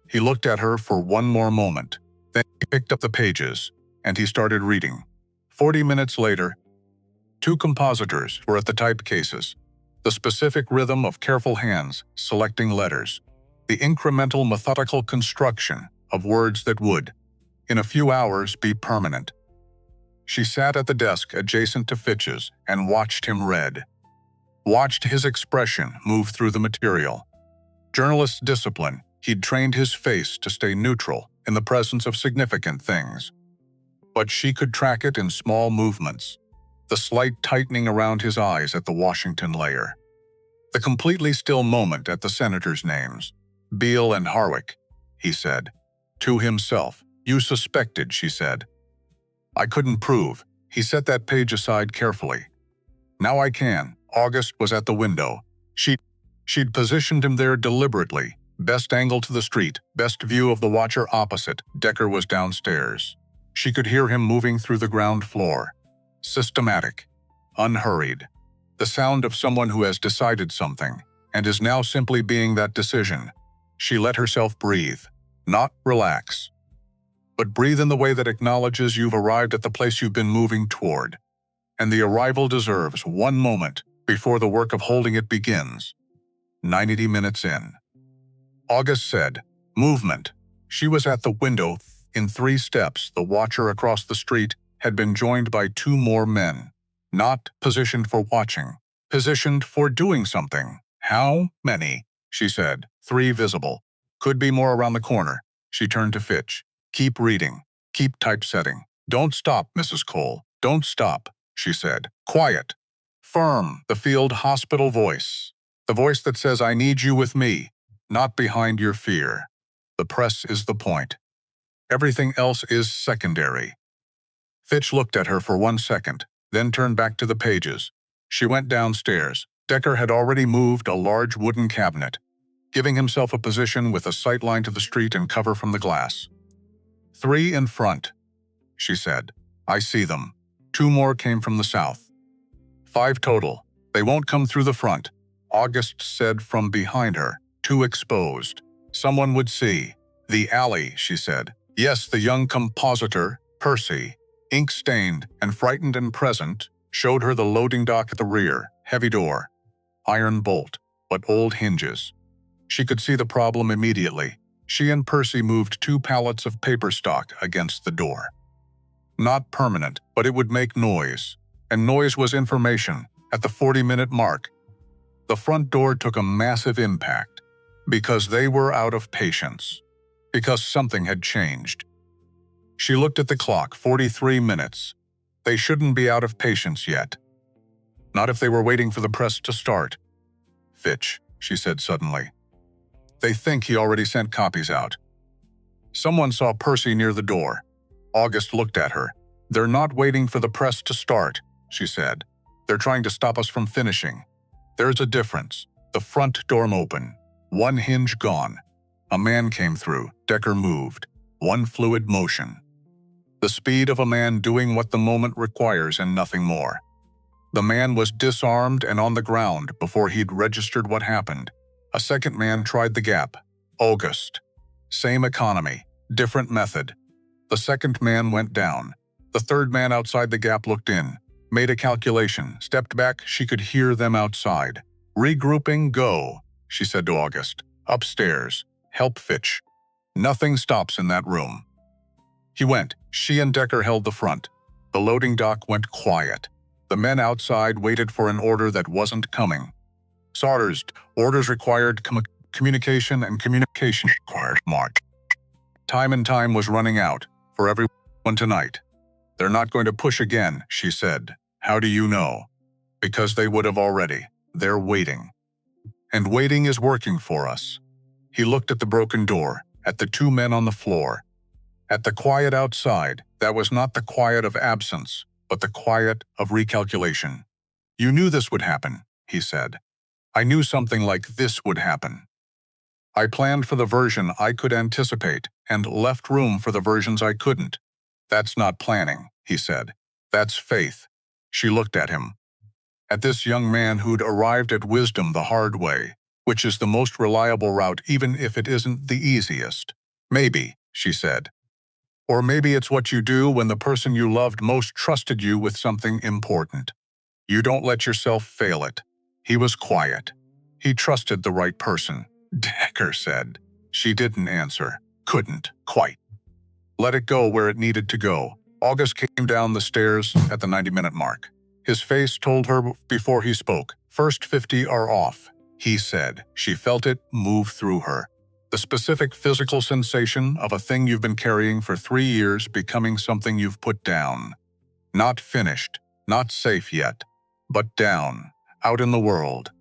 He looked at her for one more moment. Then he picked up the pages, and he started reading. 40 minutes later, 2 compositors were at the type cases. The specific rhythm of careful hands selecting letters. The incremental methodical construction of words that would, in a few hours, be permanent. She sat at the desk adjacent to Fitch's and watched him read. Watched his expression move through the material. Journalist's discipline, he'd trained his face to stay neutral in the presence of significant things. But she could track it in small movements. The slight tightening around his eyes at the Washington layer. The completely still moment at the senators' names. "Beale and Harwick," he said. To himself. "You suspected," she said. "I couldn't prove." He set that page aside carefully. "Now I can." August was at the window. She'd positioned him there deliberately. Best angle to the street, best view of the watcher opposite. Decker was downstairs. She could hear him moving through the ground floor. Systematic. Unhurried. The sound of someone who has decided something, and is now simply being that decision. She let herself breathe. Not relax. But breathe in the way that acknowledges you've arrived at the place you've been moving toward. And the arrival deserves one moment before the work of holding it begins. 90 minutes in. August said, "Movement." She was at the window. In 3 steps, the watcher across the street had been joined by 2 more men. Not positioned for watching. Positioned for doing something. "How many?" she said. 3 visible. "Could be more around the corner." She turned to Fitch. "Keep reading. Keep typesetting. Don't stop, Mrs. Cole. Don't stop," she said. "Quiet. Firm." The field hospital voice. The voice that says, "I need you with me, not behind your fear." The press is the point. Everything else is secondary. Fitch looked at her for 1 second, then turned back to the pages. She went downstairs. Decker had already moved a large wooden cabinet, giving himself a position with a sight line to the street and cover from the glass. 3 in front, she said. "I see them." 2 more came from the south. 5 total. "They won't come through the front," August said from behind her. 2 exposed. "Someone would see." "The alley," she said. Yes, the young compositor, Percy, ink-stained and frightened and present, showed her the loading dock at the rear. Heavy door. Iron bolt, but old hinges. She could see the problem immediately. She and Percy moved 2 pallets of paper stock against the door. Not permanent, but it would make noise. And noise was information. At the 40-minute mark, the front door took a massive impact. Because they were out of patience. Because something had changed. She looked at the clock. 43 minutes. They shouldn't be out of patience yet. Not if they were waiting for the press to start. "Fitch," she said suddenly. "They think he already sent copies out." Someone saw Percy near the door. August looked at her. "They're not waiting for the press to start," she said. "They're trying to stop us from finishing. There's a difference." The front door open. 1 hinge gone. A man came through. Decker moved. One fluid motion. The speed of a man doing what the moment requires and nothing more. The man was disarmed and on the ground before he'd registered what happened. A second man tried the gap. August. Same economy, different method. The second man went down. The third man outside the gap looked in, made a calculation, stepped back. She could hear them outside. Regrouping, go, she said to August. Upstairs. Help Fitch. Nothing stops in that room. He went. She and Decker held the front. The loading dock went quiet. The men outside waited for an order that wasn't coming. Orders required communication, and communication required march. Time and time was running out for everyone tonight. They're not going to push again, she said. How do you know? Because they would have already. They're waiting. And waiting is working for us. He looked at the broken door, at the two men on the floor, at the quiet outside. That was not the quiet of absence, but the quiet of recalculation. You knew this would happen, he said. I knew something like this would happen. I planned for the version I could anticipate and left room for the versions I couldn't. That's not planning, he said. That's faith. She looked at him. At this young man who'd arrived at wisdom the hard way, which is the most reliable route even if it isn't the easiest. Maybe, she said. Or maybe it's what you do when the person you loved most trusted you with something important. You don't let yourself fail it. He was quiet. He trusted the right person, Decker said. She didn't answer. Couldn't, quite. Let it go where it needed to go. August came down the stairs at the 90-minute mark. His face told her before he spoke. First 50 are off, he said. She felt it move through her. The specific physical sensation of a thing you've been carrying for 3 years becoming something you've put down. Not finished, not safe yet, but down, out in the world.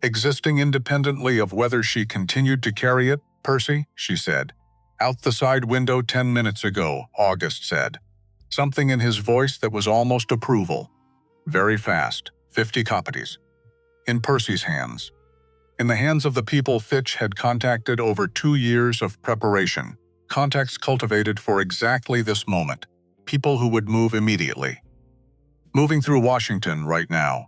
Existing independently of whether she continued to carry it. Percy, she said. Out the side window 10 minutes ago, August said. Something in his voice that was almost approval. Very fast, 50 copies. In Percy's hands. In the hands of the people Fitch had contacted over 2 years of preparation. Contacts cultivated for exactly this moment. People who would move immediately. Moving through Washington right now.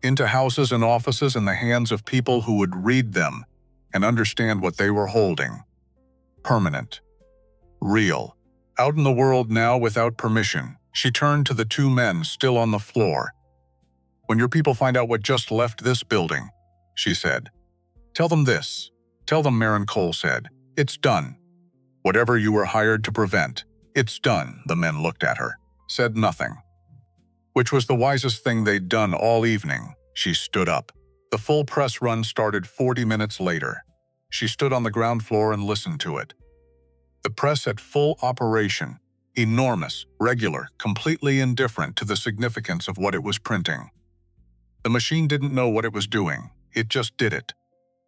Into houses and offices in the hands of people who would read them and understand what they were holding. Permanent. Real. Out in the world now without permission, she turned to the two men still on the floor. When your people find out what just left this building, she said. Tell them this. Tell them, Maren Cole said. It's done. Whatever you were hired to prevent, it's done. The men looked at her, said nothing. Which was the wisest thing they'd done all evening. She stood up. The full press run started 40 minutes later. She stood on the ground floor and listened to it. The press at full operation, enormous, regular, completely indifferent to the significance of what it was printing. The machine didn't know what it was doing, it just did it.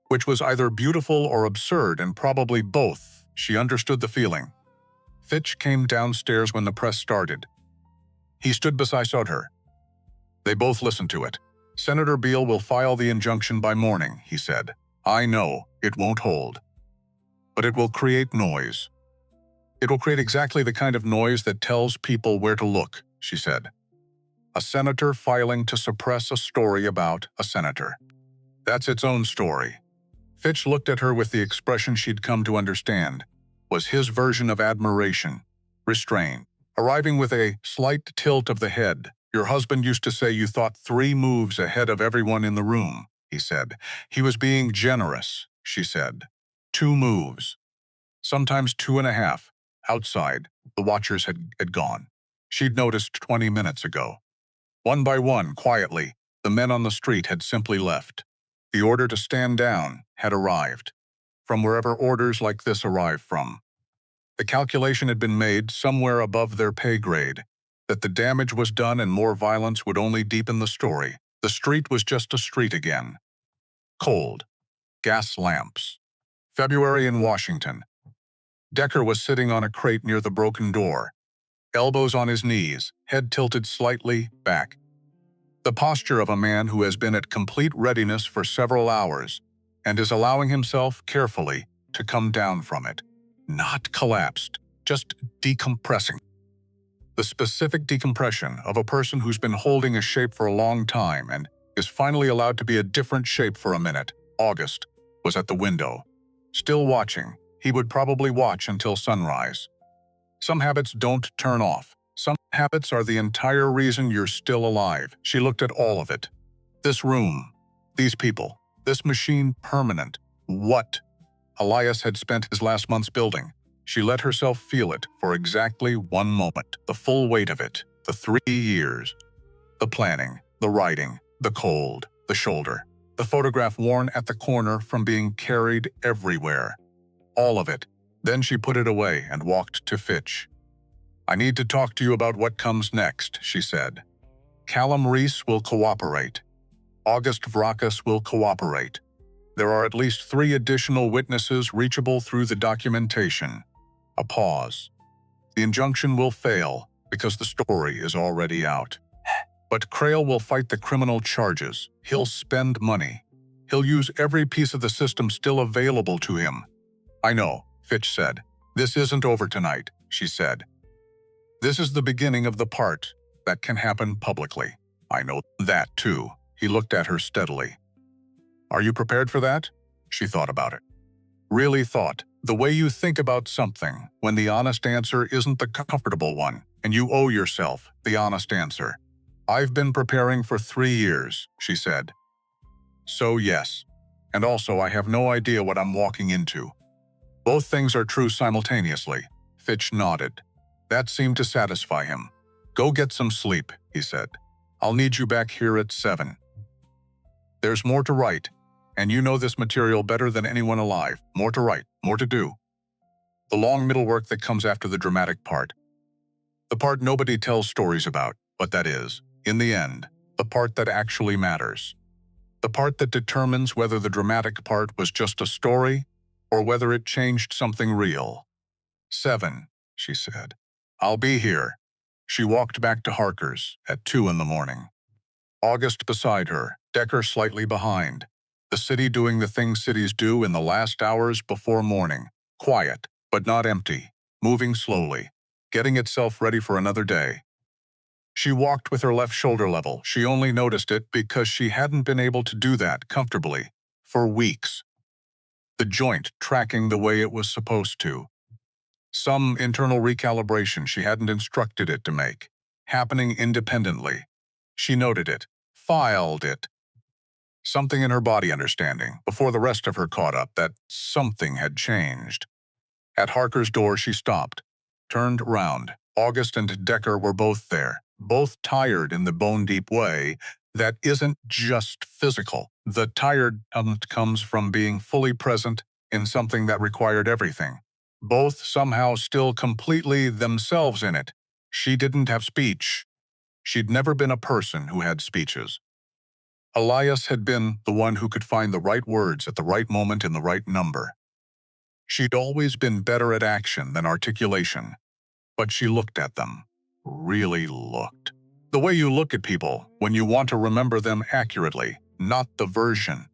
Which was either beautiful or absurd, and probably both. She understood the feeling. Fitch came downstairs when the press started. He stood beside her. They both listened to it. Senator Beale will file the injunction by morning, he said. I know, it won't hold. But it will create noise. It will create exactly the kind of noise that tells people where to look, she said. A senator filing to suppress a story about a senator. That's its own story. Fitch looked at her with the expression she'd come to understand. Was his version of admiration. Restraint. Arriving with a slight tilt of the head. Your husband used to say you thought 3 moves ahead of everyone in the room, he said. He was being generous, she said. 2 moves. Sometimes 2.5. Outside, the watchers had gone. She'd noticed 20 minutes ago. One by one, quietly, the men on the street had simply left. The order to stand down had arrived. From wherever orders like this arrive from. The calculation had been made somewhere above their pay grade, that the damage was done and more violence would only deepen the story. The street was just a street again. Cold. Gas lamps. February in Washington. Decker was sitting on a crate near the broken door, elbows on his knees, head tilted slightly back. The posture of a man who has been at complete readiness for several hours and is allowing himself, carefully, to come down from it. Not collapsed, just decompressing. The specific decompression of a person who's been holding a shape for a long time and is finally allowed to be a different shape for a minute. August was at the window. Still watching, he would probably watch until sunrise. Some habits don't turn off. Some habits are the entire reason you're still alive. She looked at all of it. This room, these people, this machine, permanent. What Elias had spent his last months building. She let herself feel it for exactly 1 moment. The full weight of it, the 3 years. The planning, the writing, the cold, the shoulder. The photograph worn at the corner from being carried everywhere. All of it. Then she put it away and walked to Fitch. "I need to talk to you about what comes next," she said. "Callum Reese will cooperate. August Vracas will cooperate. There are at least 3 additional witnesses reachable through the documentation." A pause. "The injunction will fail because the story is already out. But Crail will fight the criminal charges. He'll spend money. He'll use every piece of the system still available to him." "I know," Fitch said. "This isn't over tonight," she said. "This is the beginning of the part that can happen publicly." "I know that too." He looked at her steadily. "Are you prepared for that?" She thought about it. Really thought. The way you think about something when the honest answer isn't the comfortable one, and you owe yourself the honest answer. "I've been preparing for 3 years," she said. "So yes. And also I have no idea what I'm walking into." "Both things are true simultaneously." Fitch nodded. That seemed to satisfy him. "Go get some sleep," he said. "I'll need you back here at 7. There's more to write, and you know this material better than anyone alive. More to write, more to do. The long middle work that comes after the dramatic part. The part nobody tells stories about, but that is, in the end, the part that actually matters. The part that determines whether the dramatic part was just a story or whether it changed something real." 7, she said. "I'll be here." She walked back to Harker's at 2 in the morning. August beside her, Decker slightly behind. The city doing the things cities do in the last hours before morning. Quiet, but not empty. Moving slowly. Getting itself ready for another day. She walked with her left shoulder level. She only noticed it because she hadn't been able to do that comfortably for weeks. The joint tracking the way it was supposed to. Some internal recalibration she hadn't instructed it to make. Happening independently. She noted it. Filed it. Something in her body understanding, before the rest of her caught up, that something had changed. At Harker's door she stopped. Turned round. August and Decker were both there. Both tired in the bone-deep way that isn't just physical. The tired comes from being fully present in something that required everything. Both somehow still completely themselves in it. She didn't have speech. She'd never been a person who had speeches. Elias had been the one who could find the right words at the right moment in the right number. She'd always been better at action than articulation, but she looked at them. Really looked. The way you look at people when you want to remember them accurately, not the version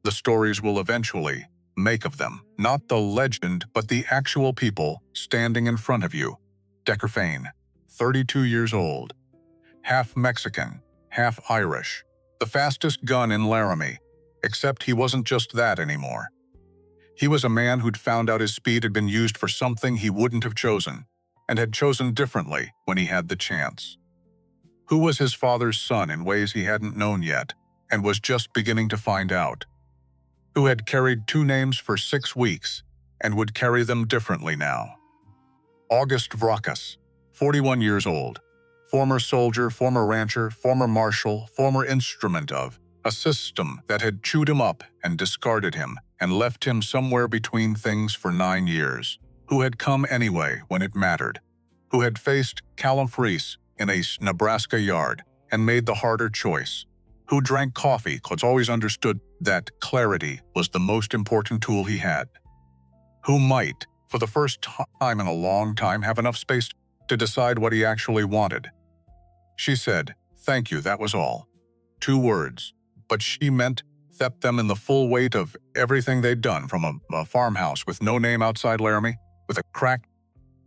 the stories will eventually make of them. Not the legend, but the actual people standing in front of you. Decker Fane, 32 years old. Half Mexican, half Irish. The fastest gun in Laramie, except he wasn't just that anymore. He was a man who'd found out his speed had been used for something he wouldn't have chosen, and had chosen differently when he had the chance. Who was his father's son in ways he hadn't known yet, and was just beginning to find out. Who had carried 2 names for 6 weeks, and would carry them differently now. August Vracas, 41 years old. Former soldier, former rancher, former marshal, former instrument of a system that had chewed him up and discarded him and left him somewhere between things for 9 years. Who had come anyway when it mattered. Who had faced Callum Reese in a Nebraska yard and made the harder choice. Who drank coffee because always understood that clarity was the most important tool he had. Who might, for the first time in a long time, have enough space to decide what he actually wanted. She said, "Thank you, that was all." 2 words, but she meant stepped them in the full weight of everything they'd done, from a farmhouse with no name outside Laramie, with a cracked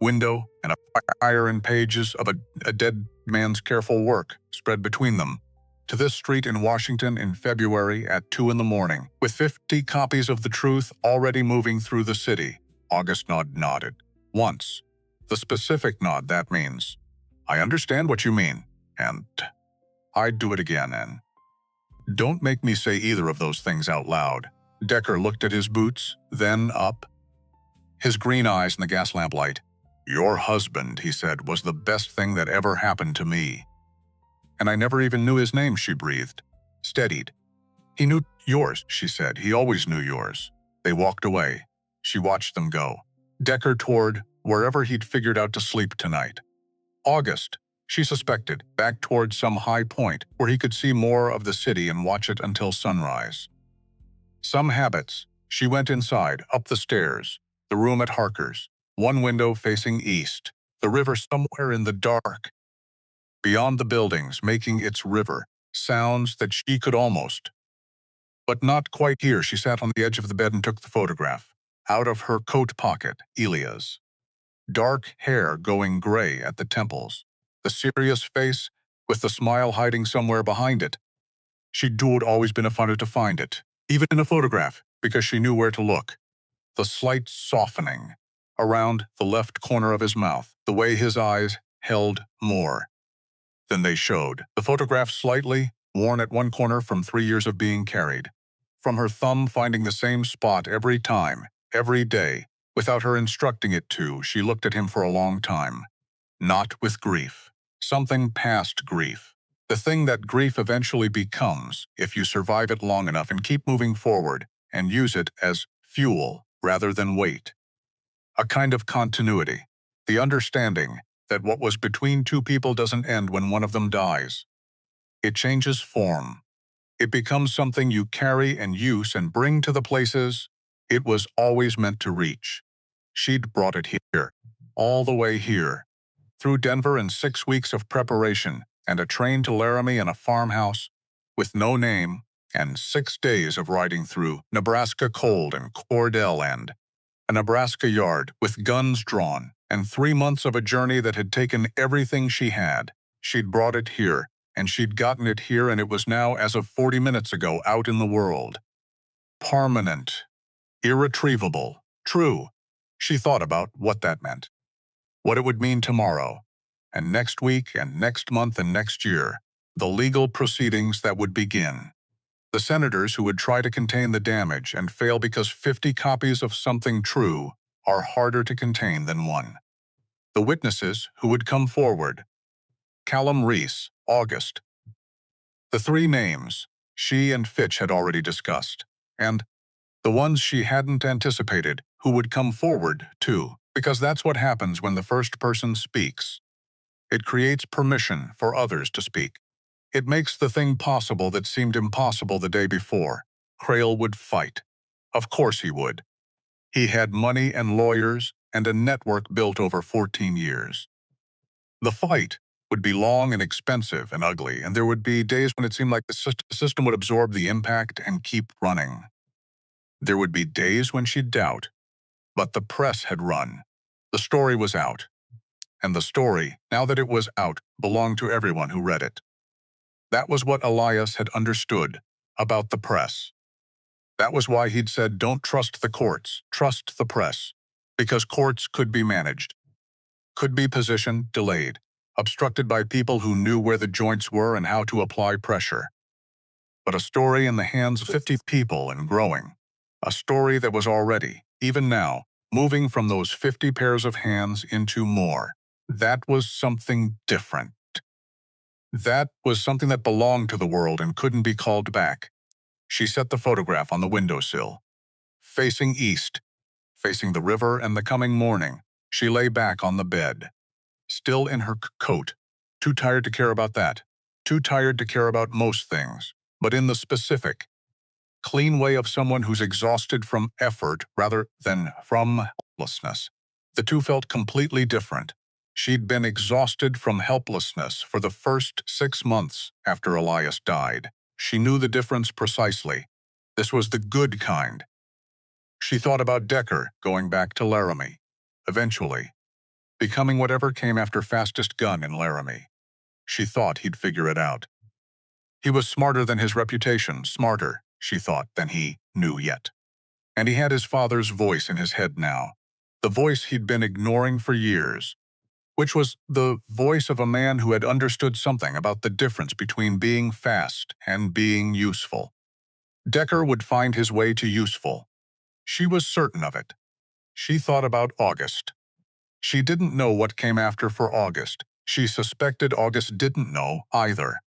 window and a fire in pages of a dead man's careful work spread between them, to this street in Washington in February at 2 in the morning, with 50 copies of the truth already moving through the city. August nodded. Once. The specific nod, that means, I understand what you mean, and I'd do it again, and don't make me say either of those things out loud. Decker looked at his boots, then up, his green eyes in the gas lamplight. Your husband, he said, was the best thing that ever happened to me. And I never even knew his name, she breathed. Steadied. He knew yours, she said. He always knew yours. They walked away. She watched them go. Decker toward wherever he'd figured out to sleep tonight. August, she suspected, back toward some high point where he could see more of the city and watch it until sunrise. Some habits. She went inside, up the stairs, the room at Harker's, one window facing east, the river somewhere in the dark. Beyond the buildings, making its river, sounds that she could almost, but not quite hear. She sat on the edge of the bed and took the photograph. Out of her coat pocket, Elias. Dark hair going gray at the temples, the serious face with the smile hiding somewhere behind it. She'd always been a funner to find it, even in a photograph, because she knew where to look. The slight softening around the left corner of his mouth, the way his eyes held more than they showed. The photograph slightly worn at one corner from 3 years of being carried. From her thumb finding the same spot every time, every day, without her instructing it to, she looked at him for a long time. Not with grief. Something past grief. The thing that grief eventually becomes if you survive it long enough and keep moving forward and use it as fuel rather than weight. A kind of continuity. The understanding that what was between two people doesn't end when one of them dies. It changes form. It becomes something you carry and use and bring to the places it was always meant to reach. She'd brought it here, all the way here, through Denver and 6 weeks of preparation and a train to Laramie and a farmhouse with no name and 6 days of riding through Nebraska cold and Cordell and a Nebraska yard with guns drawn, and 3 months of a journey that had taken everything she had. She'd brought it here, and she'd gotten it here, and it was now, as of 40 minutes ago, out in the world. Permanent. Irretrievable. True. She thought about what that meant. What it would mean tomorrow, and next week, and next month, and next year. The legal proceedings that would begin. The senators who would try to contain the damage and fail because 50 copies of something true are harder to contain than one. The witnesses who would come forward. Callum Reese, August. The 3 names she and Fitch had already discussed, and the ones she hadn't anticipated who would come forward, too, because that's what happens when the first person speaks. It creates permission for others to speak. It makes the thing possible that seemed impossible the day before. Crail would fight. Of course he would. He had money and lawyers and a network built over 14 years. The fight would be long and expensive and ugly, and there would be days when it seemed like the system would absorb the impact and keep running. There would be days when she'd doubt, but the press had run. The story was out. And the story, now that it was out, belonged to everyone who read it. That was what Elias had understood about the press. That was why he'd said, don't trust the courts, trust the press. Because courts could be managed, could be positioned, delayed, obstructed by people who knew where the joints were and how to apply pressure. But a story in the hands of 50 people and growing. A story that was already, even now, moving from those 50 pairs of hands into more. That was something different. That was something that belonged to the world and couldn't be called back. She set the photograph on the windowsill. Facing east, facing the river and the coming morning, she lay back on the bed. Still in her coat, too tired to care about that, too tired to care about most things, but in the specific, clean way of someone who's exhausted from effort rather than from helplessness. The two felt completely different. She'd been exhausted from helplessness for the first 6 months after Elias died. She knew the difference precisely. This was the good kind. She thought about Decker going back to Laramie, eventually, becoming whatever came after fastest gun in Laramie. She thought he'd figure it out. He was smarter than his reputation, smarter, she thought, than he knew yet. And he had his father's voice in his head now, the voice he'd been ignoring for years, which was the voice of a man who had understood something about the difference between being fast and being useful. Decker would find his way to useful. She was certain of it. She thought about August. She didn't know what came after for August. She suspected August didn't know either.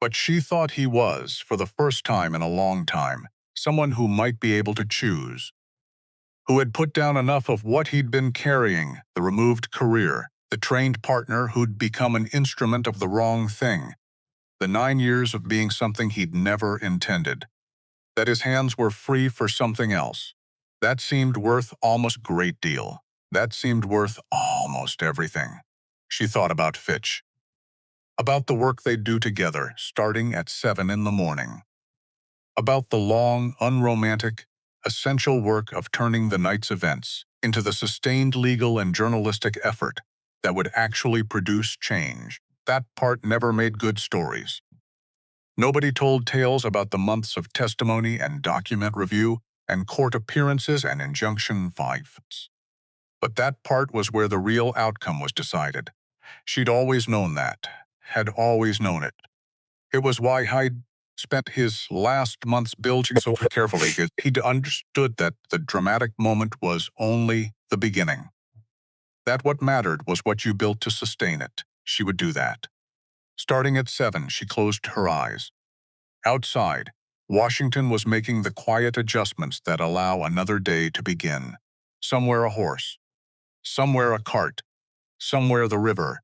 But she thought he was, for the first time in a long time, someone who might be able to choose, who had put down enough of what he'd been carrying, the removed career, the trained partner who'd become an instrument of the wrong thing, the 9 years of being something he'd never intended, that his hands were free for something else. That seemed worth almost a great deal. That seemed worth almost everything. She thought about Fitch, about the work they'd do together, starting at 7 in the morning, about the long, unromantic, essential work of turning the night's events into the sustained legal and journalistic effort that would actually produce change. That part never made good stories. Nobody told tales about the months of testimony and document review and court appearances and injunction fights. But that part was where the real outcome was decided. She'd always known that, had always known it. It was why Hyde spent his last months building so carefully. He'd understood that the dramatic moment was only the beginning. That what mattered was what you built to sustain it. She would do that. Starting at 7, she closed her eyes. Outside, Washington was making the quiet adjustments that allow another day to begin. Somewhere a horse, somewhere a cart, somewhere the river,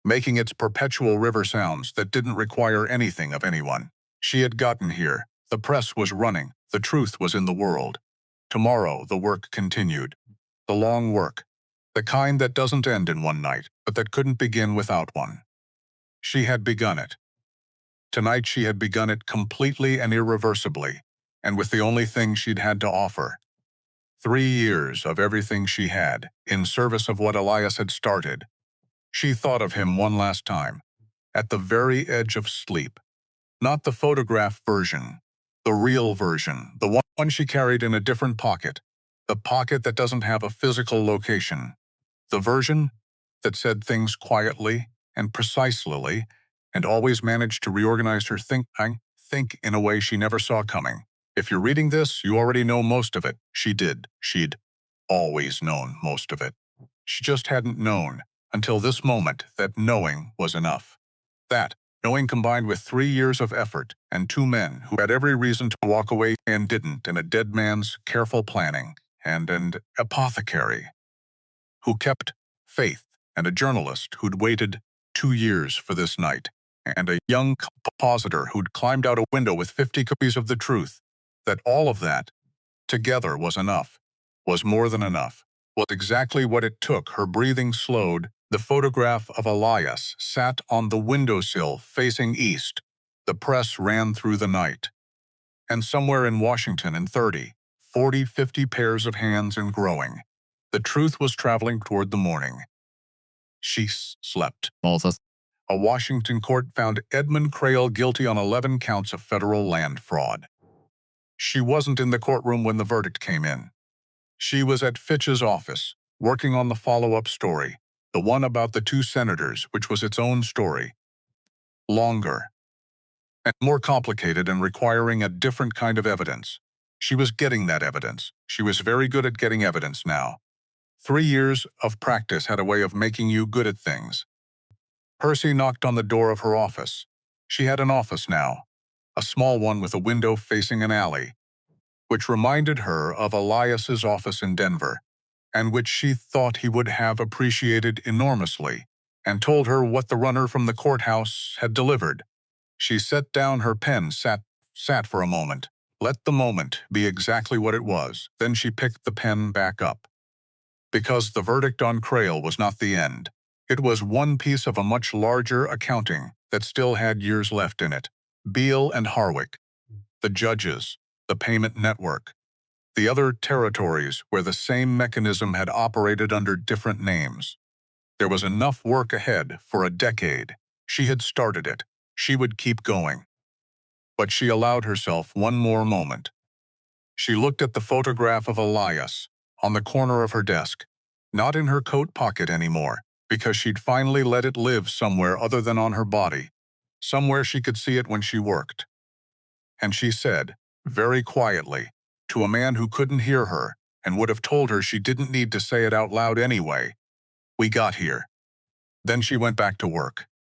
making its perpetual river sounds that didn't require anything of anyone. She had gotten here. The press was running. The truth was in the world. Tomorrow, the work continued. The long work. The kind that doesn't end in one night, but that couldn't begin without one. She had begun it. Tonight she had begun it completely and irreversibly, and with the only thing she'd had to offer. 3 years of everything she had, in service of what Elias had started. She thought of him one last time, at the very edge of sleep. Not the photograph version, the real version, the one she carried in a different pocket, the pocket that doesn't have a physical location, the version that said things quietly and precisely and always managed to reorganize her think in a way she never saw coming. If you're reading this, you already know most of it. She did. She'd always known most of it. She just hadn't known, until this moment, that knowing was enough. That, knowing combined with 3 years of effort and 2 men who had every reason to walk away and didn't, and a dead man's careful planning, and an apothecary who kept faith, and a journalist who'd waited 2 years for this night, and a young compositor who'd climbed out a window with 50 copies of the truth, that all of that, together, was enough, was more than enough, was exactly what it took. Her breathing slowed. The photograph of Elias sat on the windowsill facing east. The press ran through the night. And somewhere in Washington in 30, 40, 50 pairs of hands and growing, the truth was traveling toward the morning. She slept. A Washington court found Edmund Crail guilty on 11 counts of federal land fraud. She wasn't in the courtroom when the verdict came in. She was at Fitch's office, working on the follow-up story, the one about the 2 senators, which was its own story. Longer and more complicated and requiring a different kind of evidence. She was getting that evidence. She was very good at getting evidence now. 3 years of practice had a way of making you good at things. Percy knocked on the door of her office. She had an office now, a small one with a window facing an alley, which reminded her of Elias's office in Denver, and which she thought he would have appreciated enormously, and told her what the runner from the courthouse had delivered. She set down her pen, sat for a moment, let the moment be exactly what it was, then she picked the pen back up. Because the verdict on Crail was not the end. It was one piece of a much larger accounting that still had years left in it. Beale and Harwick, the judges, the payment network, the other territories where the same mechanism had operated under different names. There was enough work ahead for a decade. She had started it. She would keep going. But she allowed herself one more moment. She looked at the photograph of Elias on the corner of her desk, not in her coat pocket anymore, because she'd finally let it live somewhere other than on her body, somewhere she could see it when she worked. And she said, very quietly, to a man who couldn't hear her and would have told her she didn't need to say it out loud anyway, "We got here." Then she went back to work.